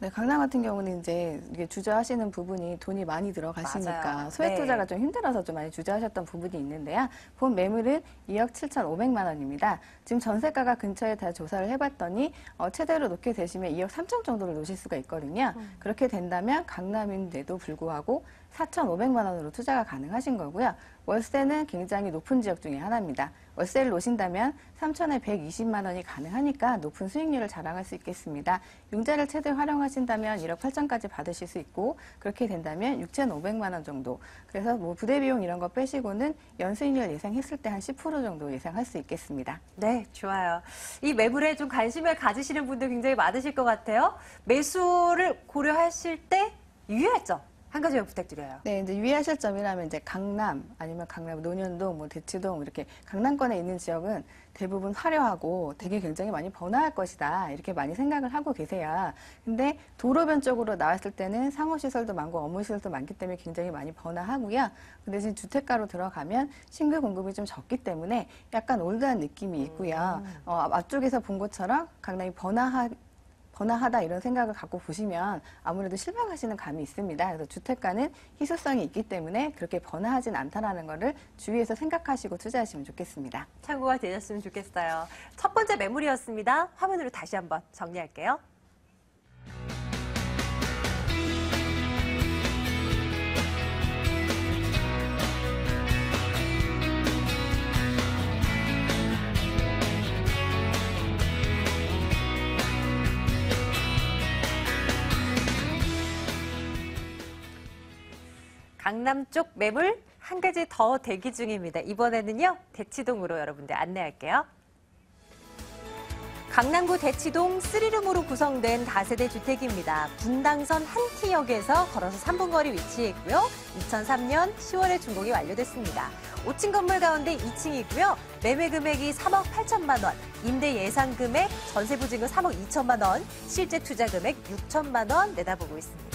네, 강남 같은 경우는 이제 이게 주저하시는 부분이 돈이 많이 들어가시니까 맞아요. 소액 네. 투자가 좀 힘들어서 좀 많이 주저하셨던 부분이 있는데요. 본 매물은 2억 7,500만 원입니다. 지금 전세가가 근처에 다 조사를 해봤더니 최대로 놓게 되시면 2억 3천 정도를 놓으실 수가 있거든요. 그렇게 된다면 강남인데도 불구하고 4,500만 원으로 투자가 가능하신 거고요. 월세는 굉장히 높은 지역 중에 하나입니다. 월세를 놓으신다면 3천에 120만 원이 가능하니까 높은 수익률을 자랑할 수 있겠습니다. 융자를 최대 활용하신다면 1억 8천까지 받으실 수 있고 그렇게 된다면 6,500만 원 정도. 그래서 뭐 부대 비용 이런 거 빼시고는 연수익률 예상했을 때 한 10% 정도 예상할 수 있겠습니다. 네, 좋아요. 이 매물에 좀 관심을 가지시는 분들 굉장히 많으실 것 같아요. 매수를 고려하실 때 유의할 점 한 가지만 부탁드려요. 네, 이제 유의하실 점이라면 이제 강남 아니면 강남 논현동, 뭐 대치동 이렇게 강남권에 있는 지역은 대부분 화려하고 되게 굉장히 많이 번화할 것이다 이렇게 많이 생각을 하고 계세요. 근데 도로변 쪽으로 나왔을 때는 상호시설도 많고 업무시설도 많기 때문에 굉장히 많이 번화하고요. 근데 지금 주택가로 들어가면 신규 공급이 좀 적기 때문에 약간 올드한 느낌이 있고요. 앞쪽에서 본 것처럼 강남이 번화하다 이런 생각을 갖고 보시면 아무래도 실망하시는 감이 있습니다. 그래서 주택가는 희소성이 있기 때문에 그렇게 번화하진 않다라는 거를 주위에서 생각하시고 투자하시면 좋겠습니다. 참고가 되셨으면 좋겠어요. 첫 번째 매물이었습니다. 화면으로 다시 한번 정리할게요. 강남 쪽 매물 한 가지 더 대기 중입니다. 이번에는요, 대치동으로 여러분들 안내할게요. 강남구 대치동 3룸으로 구성된 다세대 주택입니다. 분당선 한티역에서 걸어서 3분 거리 위치해 있고요. 2003년 10월에 준공이 완료됐습니다. 5층 건물 가운데 2층이고요. 매매 금액이 3억 8천만 원, 임대 예상 금액, 전세 보증금 3억 2천만 원, 실제 투자 금액 6천만 원 내다보고 있습니다.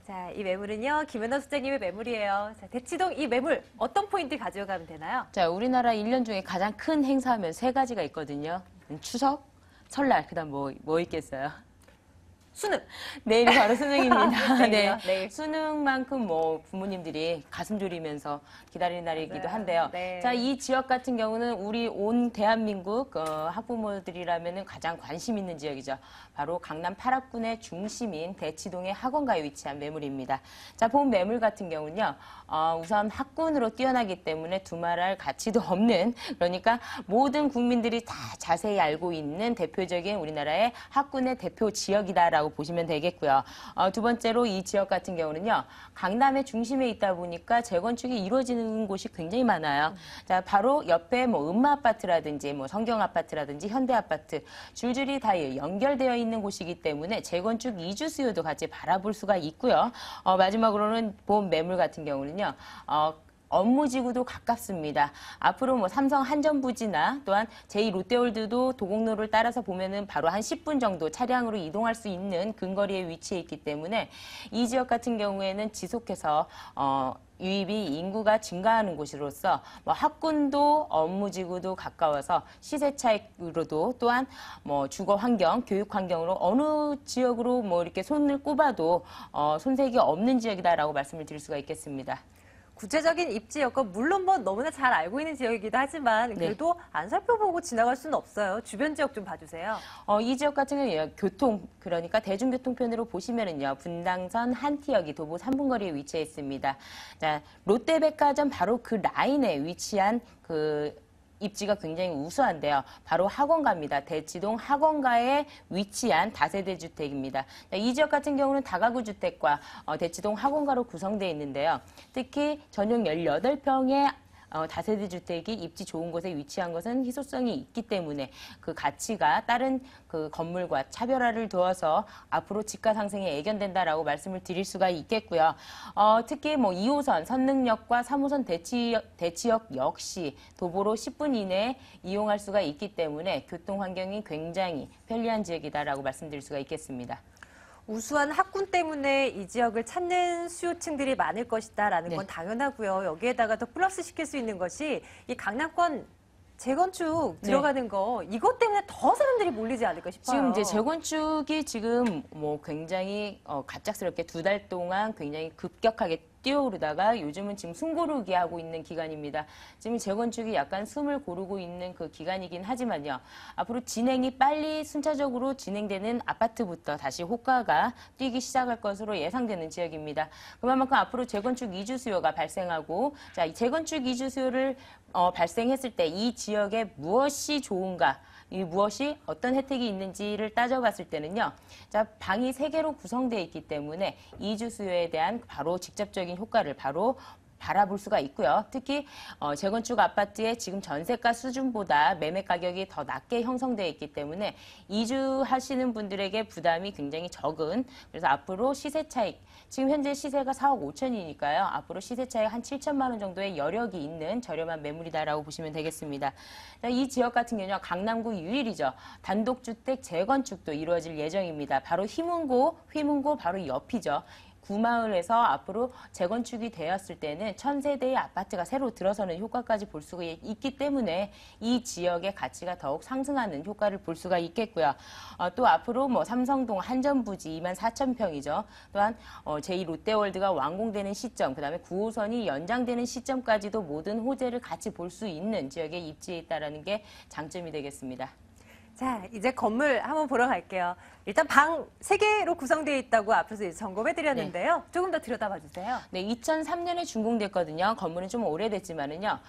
자, 이 매물은요, 김연아 소장님의 매물이에요. 자, 대치동 이 매물 어떤 포인트 가져가면 되나요? 자, 우리나라 1년 중에 가장 큰 행사하면 3가지가 있거든요. 추석, 설날, 그다음 뭐 있겠어요? 수능. 내일이 바로 수능입니다. 내일이요? 네. 내일. 수능만큼 뭐 부모님들이 가슴 졸이면서 기다리는 날이기도 한데요. 네. 자, 이 지역 같은 경우는 우리 온 대한민국 학부모들이라면 가장 관심 있는 지역이죠. 바로 강남 8합군의 중심인 대치동의 학원가에 위치한 매물입니다. 자, 본 매물 같은 경우는요. 우선 학군으로 뛰어나기 때문에 두말할 가치도 없는, 그러니까 모든 국민들이 다 자세히 알고 있는 대표적인 우리나라의 학군의 대표 지역이다라고 보시면 되겠고요. 두 번째로 이 지역 같은 경우는요. 강남의 중심에 있다 보니까 재건축이 이루어지는 곳이 굉장히 많아요. 자, 바로 옆에 뭐 음마아파트라든지 뭐 성경아파트라든지 현대아파트 줄줄이 다 연결되어 있는 곳이기 때문에 재건축 이주 수요도 같이 바라볼 수가 있고요. 마지막으로는 본 매물 같은 경우는요. 업무지구도 가깝습니다. 앞으로 뭐 삼성 한전부지나 또한 제2롯데월드도 도곡로를 따라서 보면은 바로 한 10분 정도 차량으로 이동할 수 있는 근거리에 위치해 있기 때문에 이 지역 같은 경우에는 지속해서 유입이 인구가 증가하는 곳으로서 뭐 학군도 업무지구도 가까워서 시세 차익으로도 또한 뭐 주거 환경, 교육 환경으로 어느 지역으로 뭐 이렇게 손을 꼽아도 손색이 없는 지역이다라고 말씀을 드릴 수가 있겠습니다. 구체적인 입지 여건 물론 뭐 너무나 잘 알고 있는 지역이기도 하지만 그래도 안 살펴보고 지나갈 수는 없어요. 주변 지역 좀 봐주세요. 이 지역 같은 경우는 교통, 그러니까 대중교통편으로 보시면은요, 분당선 한티역이 도보 3분 거리에 위치해 있습니다. 자, 롯데백화점 바로 그 라인에 위치한 입지가 굉장히 우수한데요. 바로 학원가입니다. 대치동 학원가에 위치한 다세대 주택입니다. 이 지역 같은 경우는 다가구 주택과 대치동 학원가로 구성되어 있는데요. 특히 전용 18평의 다세대 주택이 입지 좋은 곳에 위치한 것은 희소성이 있기 때문에 그 가치가 다른 그 건물과 차별화를 두어서 앞으로 집가 상승에 애견된다라고 말씀을 드릴 수가 있겠고요. 특히 뭐 2호선 선릉역과 3호선 대치역 역시 도보로 10분 이내에 이용할 수가 있기 때문에 교통 환경이 굉장히 편리한 지역이다라고 말씀드릴 수가 있겠습니다. 우수한 학군 때문에 이 지역을 찾는 수요층들이 많을 것이다라는 건 당연하고요. 여기에다가 더 플러스 시킬 수 있는 것이 이 강남권 재건축 들어가는 거 이것 때문에 더 사람들이 몰리지 않을까 싶어요. 지금 이제 재건축이 지금 뭐 굉장히 갑작스럽게 2달 동안 굉장히 급격하게 뛰어오르다가 요즘은 지금 숨고르기 하고 있는 기간입니다. 지금 재건축이 약간 숨을 고르고 있는 그 기간이긴 하지만요. 앞으로 진행이 빨리 순차적으로 진행되는 아파트부터 다시 호가가 뛰기 시작할 것으로 예상되는 지역입니다. 그만큼 앞으로 재건축 이주 수요가 발생하고, 자, 이 재건축 이주 수요를 발생했을 때 이 지역에 무엇이 좋은가, 이 무엇이 어떤 혜택이 있는지를 따져봤을 때는요. 자, 방이 3개로 구성되어 있기 때문에 이주 수요에 대한 바로 직접적인 효과를 바로 바라볼 수가 있고요. 특히 재건축 아파트의 지금 전세가 수준보다 매매 가격이 더 낮게 형성되어 있기 때문에 이주하시는 분들에게 부담이 굉장히 적은, 그래서 앞으로 시세 차익, 지금 현재 시세가 4억 5천이니까요. 앞으로 시세 차익 한 7천만 원 정도의 여력이 있는 저렴한 매물이다라고 보시면 되겠습니다. 이 지역 같은 경우는 강남구 유일이죠. 단독주택 재건축도 이루어질 예정입니다. 바로 휘문고 바로 옆이죠. 구마을에서 앞으로 재건축이 되었을 때는 1000세대의 아파트가 새로 들어서는 효과까지 볼 수가 있기 때문에 이 지역의 가치가 더욱 상승하는 효과를 볼 수가 있겠고요. 또 앞으로 뭐 삼성동 한전부지 24,000평이죠. 또한 제2 롯데월드가 완공되는 시점, 그다음에 9호선이 연장되는 시점까지도 모든 호재를 같이 볼 수 있는 지역에 입지해 있다는 게 장점이 되겠습니다. 자, 이제 건물 한번 보러 갈게요. 일단 방 3개로 구성되어 있다고 앞에서 이제 점검해드렸는데요. 조금 더 들여다봐 주세요. 네, 2003년에 준공됐거든요. 건물은 좀 오래됐지만은요.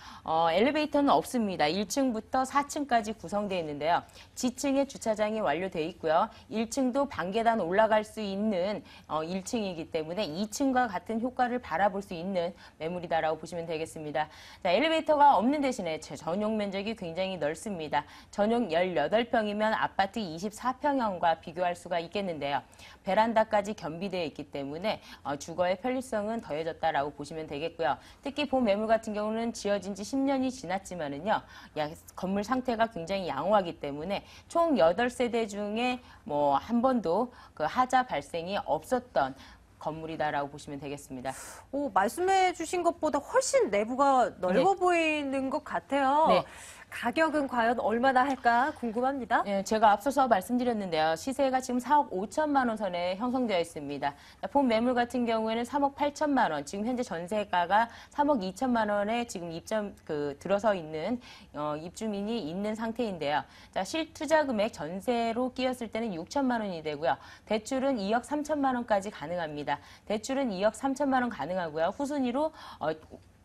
엘리베이터는 없습니다. 1층부터 4층까지 구성되어 있는데요. 지층에 주차장이 완료되어 있고요. 1층도 반계단 올라갈 수 있는 1층이기 때문에 2층과 같은 효과를 바라볼 수 있는 매물이다라고 보시면 되겠습니다. 자, 엘리베이터가 없는 대신에 전용 면적이 굉장히 넓습니다. 전용 18평이면 아파트 24평형과 비교할 수가 있겠는데요. 베란다까지 겸비되어 있기 때문에 주거의 편리성은 더해졌다라고 보시면 되겠고요. 특히 본 매물 같은 경우는 지어진 지 10년이 지났지만은요. 건물 상태가 굉장히 양호하기 때문에 총 8세대 중에 뭐 한 번도 그 하자 발생이 없었던 건물이다라고 보시면 되겠습니다. 오, 말씀해 주신 것보다 훨씬 내부가 넓어 네. 보이는 것 같아요. 네. 가격은 과연 얼마나 할까 궁금합니다. 네, 제가 앞서서 말씀드렸는데요. 시세가 지금 4억 5천만 원 선에 형성되어 있습니다. 본 매물 같은 경우에는 3억 8천만 원, 지금 현재 전세가가 3억 2천만 원에 지금 들어서 있는 입주민이 있는 상태인데요. 자, 실투자 금액 전세로 끼웠을 때는 6천만 원이 되고요. 대출은 2억 3천만 원까지 가능합니다. 대출은 2억 3천만 원 가능하고요. 후순위로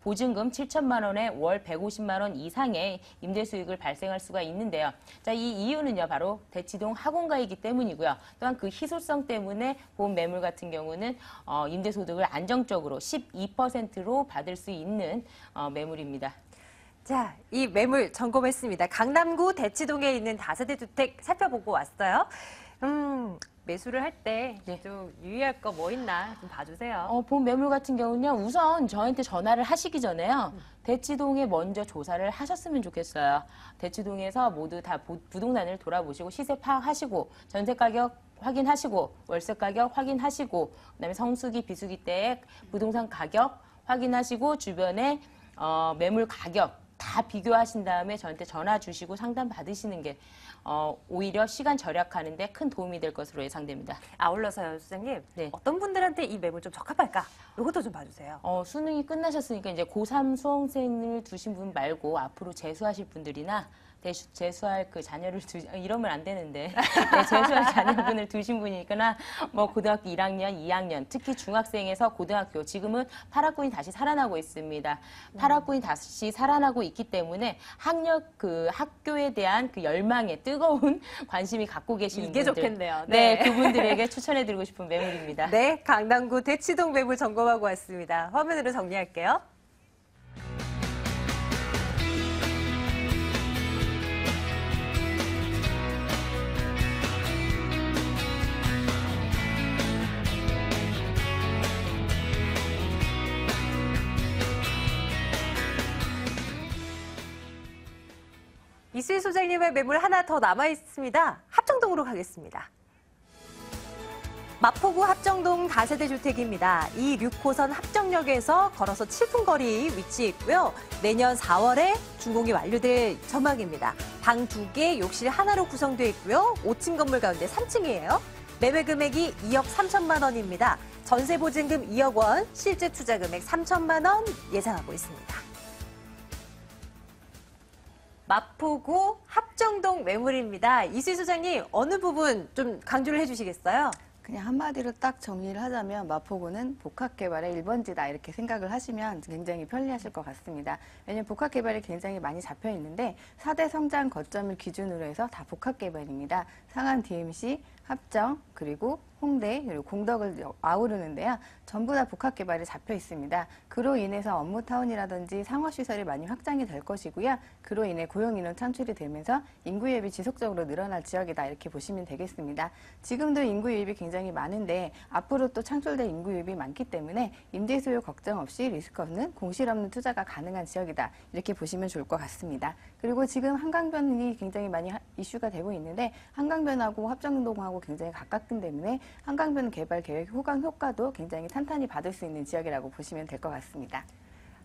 보증금 7천만 원에 월 150만 원 이상의 임대 수익을 발생할 수가 있는데요. 자, 이 이유는요, 바로 대치동 학원가이기 때문이고요. 또한 그 희소성 때문에 본 매물 같은 경우는 임대 소득을 안정적으로 12%로 받을 수 있는 매물입니다. 자, 이 매물 점검했습니다. 강남구 대치동에 있는 다세대 주택 살펴보고 왔어요. 매수를 할 때 좀 유의할 거 뭐 있나 좀 봐주세요. 본 매물 같은 경우는요, 우선 저한테 전화를 하시기 전에요, 대치동에 먼저 조사를 하셨으면 좋겠어요. 대치동에서 모두 다 부동산을 돌아보시고 시세 파악하시고 전세 가격 확인하시고 월세 가격 확인하시고 그다음에 성수기 비수기 때 부동산 가격 확인하시고 주변에 매물 가격 다 비교하신 다음에 저한테 전화 주시고 상담 받으시는 게 오히려 시간 절약하는 데 큰 도움이 될 것으로 예상됩니다. 아울러서요, 수장님. 네. 어떤 분들한테 이 매물 좀 적합할까? 이것도 좀 봐주세요. 수능이 끝나셨으니까 이제 고3 수험생을 두신 분 말고 앞으로 재수하실 분들이나 재수할 그 자녀를 이러면 안 되는데 네, 재수할 자녀분을 두신 분이니까 뭐 고등학교 1학년, 2학년, 특히 중학생에서 고등학교 지금은 8학군이 다시 살아나고 있습니다. 8학군이 다시 살아나고 있기 때문에 학교에 대한 그 열망에 뜨거운 관심이 갖고 계시는 이게 분들, 좋겠네요. 네, 그분들에게 추천해드리고 싶은 매물입니다. 네, 강남구 대치동 매물 점검하고 왔습니다. 화면으로 정리할게요. 이수희 소장님의 매물 하나 더 남아있습니다. 합정동으로 가겠습니다. 마포구 합정동 다세대 주택입니다. 이 6호선 합정역에서 걸어서 7분 거리 위치해 있고요. 내년 4월에 준공이 완료될 전망입니다. 방 2개, 욕실 하나로 구성되어 있고요. 5층 건물 가운데 3층이에요. 매매 금액이 2억 3천만 원입니다. 전세 보증금 2억 원, 실제 투자 금액 3천만 원 예상하고 있습니다. 마포구 합정동 매물입니다. 이수희 소장님, 어느 부분 좀 강조를 해주시겠어요? 그냥 한마디로 딱 정리를 하자면 마포구는 복합개발의 1번지다 이렇게 생각을 하시면 굉장히 편리하실 것 같습니다. 왜냐하면 복합개발이 굉장히 많이 잡혀 있는데 4대 성장 거점을 기준으로 해서 다 복합개발입니다. 상암 DMC, 합정, 그리고 홍대, 그리고 공덕을 아우르는데요. 전부 다 복합개발이 잡혀 있습니다. 그로 인해서 업무타운이라든지 상업시설이 많이 확장이 될 것이고요. 그로 인해 고용인원 창출이 되면서 인구 유입이 지속적으로 늘어날 지역이다 이렇게 보시면 되겠습니다. 지금도 인구 유입이 굉장히 많은데 앞으로 또 창출될 인구 유입이 많기 때문에 임대 수요 걱정 없이 리스크 없는 공실 없는 투자가 가능한 지역이다 이렇게 보시면 좋을 것 같습니다. 그리고 지금 한강변이 굉장히 많이 이슈가 되고 있는데 한강변하고 합정동하고 굉장히 가깝기 때문에 한강변 개발 계획 호강 효과도 굉장히 탄탄히 받을 수 있는 지역이라고 보시면 될 것 같습니다.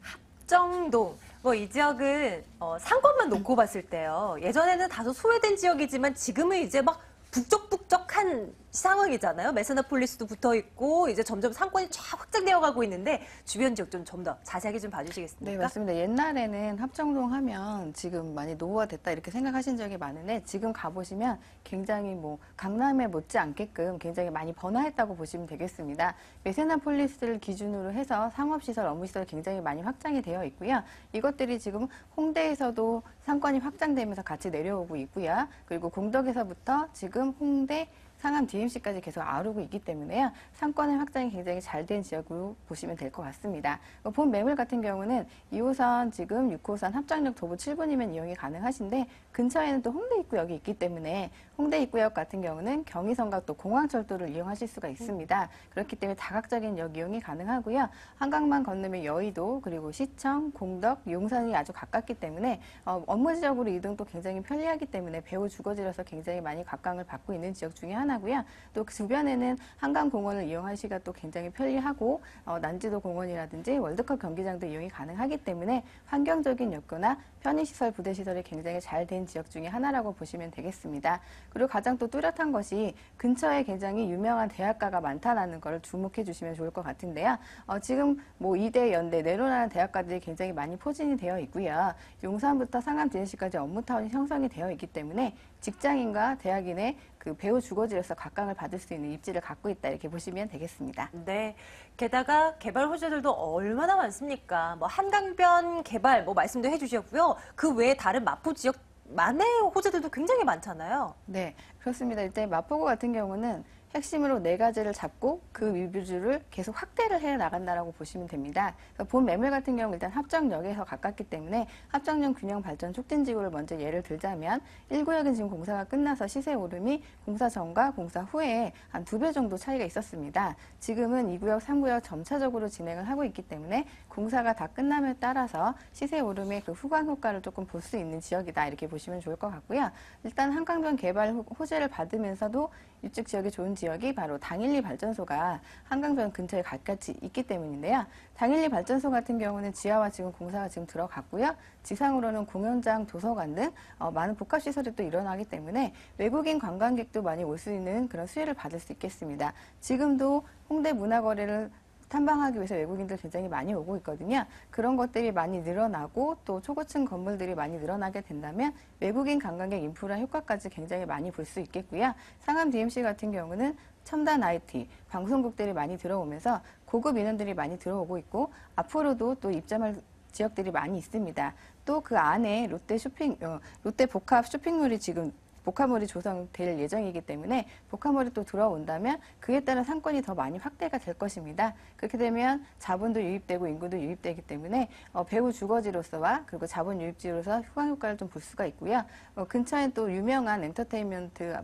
합정동, 이 지역은 상권만 놓고 봤을 때요. 예전에는 다소 소외된 지역이지만 지금은 이제 막 북적북적한 상황이잖아요. 메세나폴리스도 붙어 있고 이제 점점 상권이 쫙 확장되어 가고 있는데 주변 지역 좀 더 자세하게 좀 봐주시겠습니까? 네, 맞습니다. 옛날에는 합정동 하면 지금 많이 노후화됐다 이렇게 생각하신 적이 많은데 지금 가보시면 굉장히 강남에 못지않게끔 굉장히 많이 번화했다고 보시면 되겠습니다. 메세나폴리스를 기준으로 해서 상업시설, 업무시설 굉장히 많이 확장이 되어 있고요. 이것들이 지금 홍대에서도 상권이 확장되면서 같이 내려오고 있고요. 그리고 공덕에서부터 지금 홍대, 상암 DMC까지 계속 아우르고 있기 때문에요. 상권의 확장이 굉장히 잘 된 지역으로 보시면 될 것 같습니다. 본 매물 같은 경우는 2호선 지금 6호선 합정역 도보 7분이면 이용이 가능하신데 근처에는 또 홍대 입구역이 있기 때문에 홍대 입구역 같은 경우는 경의선과 또 공항철도를 이용하실 수가 있습니다. 그렇기 때문에 다각적인 역 이용이 가능하고요. 한강만 건너면 여의도 그리고 시청, 공덕, 용산이 아주 가깝기 때문에 업무 지역으로 이동도 굉장히 편리하기 때문에 배후 주거지로서 굉장히 많이 각광을 받고 있는 지역 중에 하나고요. 또 그 주변에는 한강공원을 이용하시기가 또 굉장히 편리하고 난지도 공원이라든지 월드컵 경기장도 이용이 가능하기 때문에 환경적인 여건이나 편의시설, 부대시설이 굉장히 잘 된 지역 중에 하나라고 보시면 되겠습니다. 그리고 가장 또 뚜렷한 것이 근처에 굉장히 유명한 대학가가 많다는 걸 주목해 주시면 좋을 것 같은데요. 지금 이대, 연대, 내로라는 대학가들이 굉장히 많이 포진이 되어 있고요. 용산부터 상암 DMC까지 업무타운이 형성이 되어 있기 때문에 직장인과 대학인의 그 배후 주거지로서 각광을 받을 수 있는 입지를 갖고 있다 이렇게 보시면 되겠습니다. 네. 게다가 개발 호재들도 얼마나 많습니까? 한강변 개발 말씀도 해주셨고요. 그 외에 다른 마포 지역만의 호재들도 굉장히 많잖아요. 네, 그렇습니다. 일단 마포구 같은 경우는 핵심으로 4가지를 잡고 그 위주를 계속 확대를 해 나간다라고 보시면 됩니다. 본 매물 같은 경우 일단 합정역에서 가깝기 때문에 합정역 균형 발전 촉진 지구를 먼저 예를 들자면 1구역은 지금 공사가 끝나서 시세 오름이 공사 전과 공사 후에 한 2배 정도 차이가 있었습니다. 지금은 2구역, 3구역 점차적으로 진행을 하고 있기 때문에 공사가 다 끝남에 따라서 시세 오름의 그 후광 효과를 조금 볼 수 있는 지역이다 이렇게 보시면 좋을 것 같고요. 일단 한강변 개발 호재를 받으면서도 유축 지역이 좋은 지역이 바로 당일리 발전소가 한강변 근처에 가깝이 있기 때문인데요. 당일리 발전소 같은 경우는 지하와 지금 공사가 지금 들어갔고요. 지상으로는 공연장, 도서관 등 많은 복합시설이 또 일어나기 때문에 외국인 관광객도 많이 올 수 있는 그런 수혜를 받을 수 있겠습니다. 지금도 홍대 문화거리를 탐방하기 위해서 외국인들 굉장히 많이 오고 있거든요. 그런 것들이 많이 늘어나고 또 초고층 건물들이 많이 늘어나게 된다면 외국인 관광객 인프라 효과까지 굉장히 많이 볼 수 있겠고요. 상암 DMC 같은 경우는 첨단 IT, 방송국들이 많이 들어오면서 고급 인원들이 많이 들어오고 있고 앞으로도 또 입점할 지역들이 많이 있습니다. 또 그 안에 롯데 복합 쇼핑몰이 지금 복합몰이 조성될 예정이기 때문에 복합몰이 또 들어온다면 그에 따라 상권이 더 많이 확대가 될 것입니다. 그렇게 되면 자본도 유입되고 인구도 유입되기 때문에 배후 주거지로서와 그리고 자본 유입지로서 후광 효과를 좀 볼 수가 있고요. 근처에 또 유명한 엔터테인먼트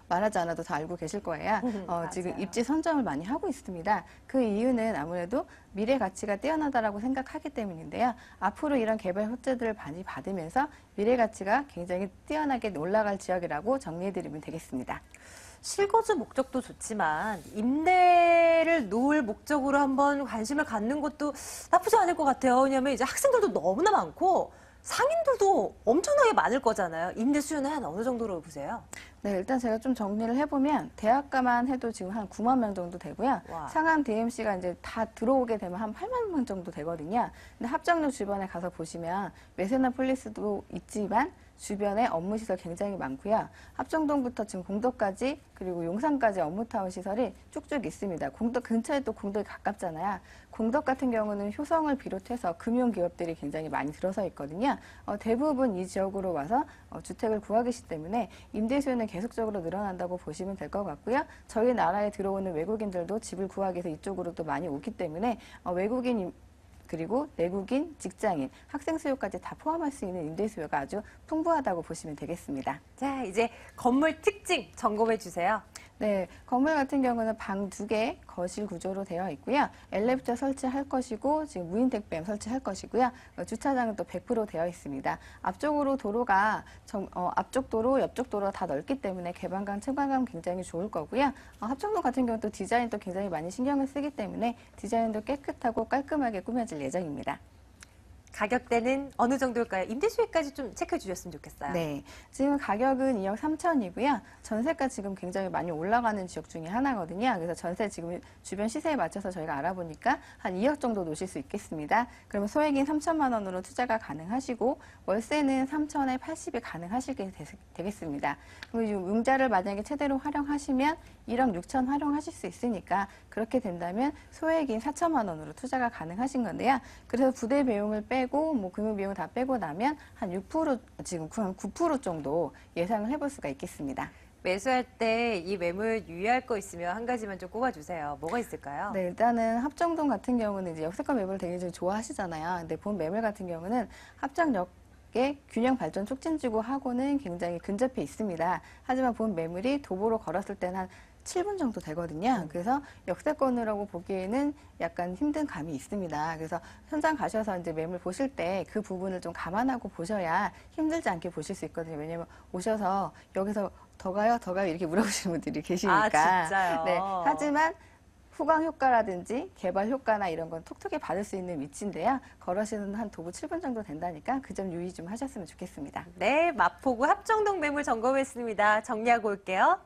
말하지 않아도 다 알고 계실 거예요. 지금 입지 선점을 많이 하고 있습니다. 그 이유는 아무래도 미래 가치가 뛰어나다라고 생각하기 때문인데요. 앞으로 이런 개발 호재들을 많이 받으면서 미래 가치가 굉장히 뛰어나게 올라갈 지역이라고 정리해드리면 되겠습니다. 실거주 목적도 좋지만 임대를 놓을 목적으로 한번 관심을 갖는 것도 나쁘지 않을 것 같아요. 왜냐하면 이제 학생들도 너무나 많고 상인들도 엄청나게 많을 거잖아요. 임대 수요는 한 어느 정도로 보세요? 네, 일단 제가 좀 정리를 해보면 대학가만 해도 지금 한 9만 명 정도 되고요. 와. 상암 DMC가 이제 다 들어오게 되면 한 8만 명 정도 되거든요. 근데 합정역 주변에 가서 보시면 메세나폴리스도 있지만 주변에 업무시설 굉장히 많고요. 합정동부터 지금 공덕까지 그리고 용산까지 업무타운 시설이 쭉쭉 있습니다. 공덕 근처에 또 공덕이 가깝잖아요. 공덕 같은 경우는 효성을 비롯해서 금융기업들이 굉장히 많이 들어서 있거든요. 대부분 이 지역으로 와서 주택을 구하기 때문에 임대 수요는 계속적으로 늘어난다고 보시면 될 것 같고요. 저희 나라에 들어오는 외국인들도 집을 구하기 위해서 이쪽으로 또 많이 오기 때문에 외국인 그리고 내국인, 직장인, 학생 수요까지 다 포함할 수 있는 임대 수요가 아주 풍부하다고 보시면 되겠습니다. 자, 이제 건물 특징 점검해 주세요. 네, 건물 같은 경우는 방 2개, 거실 구조로 되어 있고요. 엘리베이터 설치할 것이고 지금 무인 택배 설치할 것이고요. 주차장은 또 100% 되어 있습니다. 앞쪽으로 도로가 앞쪽 도로, 옆쪽 도로 다 넓기 때문에 개방감, 체감감 굉장히 좋을 거고요. 합정동 같은 경우는 또 디자인도 굉장히 많이 신경을 쓰기 때문에 디자인도 깨끗하고 깔끔하게 꾸며질 예정입니다. 가격대는 어느 정도일까요? 임대 수요까지 좀 체크해 주셨으면 좋겠어요. 네, 지금 가격은 2억 3천이고요. 전세가 지금 굉장히 많이 올라가는 지역 중에 하나거든요. 그래서 전세 지금 주변 시세에 맞춰서 저희가 알아보니까 한 2억 정도 놓으실 수 있겠습니다. 그러면 소액인 3천만 원으로 투자가 가능하시고 월세는 3천에 80이 가능하시게 되겠습니다. 그리고 융자를 만약에 최대로 활용하시면 1억 6천 활용하실 수 있으니까 그렇게 된다면 소액인 4천만 원으로 투자가 가능하신 건데요. 그래서 부대 비용을 빼고 뭐 금융 비용 다 빼고 나면 한 6% 지금 한 9% 정도 예상을 해볼 수가 있겠습니다. 매수할 때 이 매물 유의할 거 있으면 한 가지만 좀 꼽아주세요. 뭐가 있을까요? 네, 일단은 합정동 같은 경우는 이제 역세권 매물 되게 좀 좋아하시잖아요. 근데 본 매물 같은 경우는 합정역 균형 발전 촉진지구하고는 굉장히 근접해 있습니다. 하지만 본 매물이 도보로 걸었을 때는 한 7분 정도 되거든요. 그래서 역세권이라고 보기에는 약간 힘든 감이 있습니다. 그래서 현장 가셔서 이제 매물 보실 때 그 부분을 좀 감안하고 보셔야 힘들지 않게 보실 수 있거든요. 왜냐면 오셔서 여기서 더 가요? 이렇게 물어보시는 분들이 계시니까. 아, 진짜요? 네. 하지만 후광 효과라든지 개발 효과나 이런 건 톡톡히 받을 수 있는 위치인데요. 걸으시는 한 도보 7분 정도 된다니까 그 점 유의 좀 하셨으면 좋겠습니다. 네, 마포구 합정동 매물 점검했습니다. 정리하고 올게요.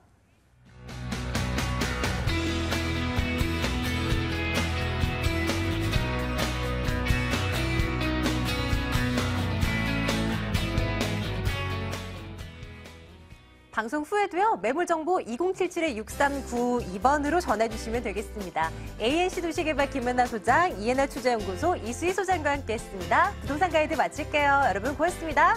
방송 후에도요, 매물정보 2077-6392번으로 전화주시면 되겠습니다. ANC 도시개발 김연아 소장, 이해나 투자연구소 이수희 소장과 함께 했습니다. 부동산 가이드 마칠게요. 여러분 고맙습니다.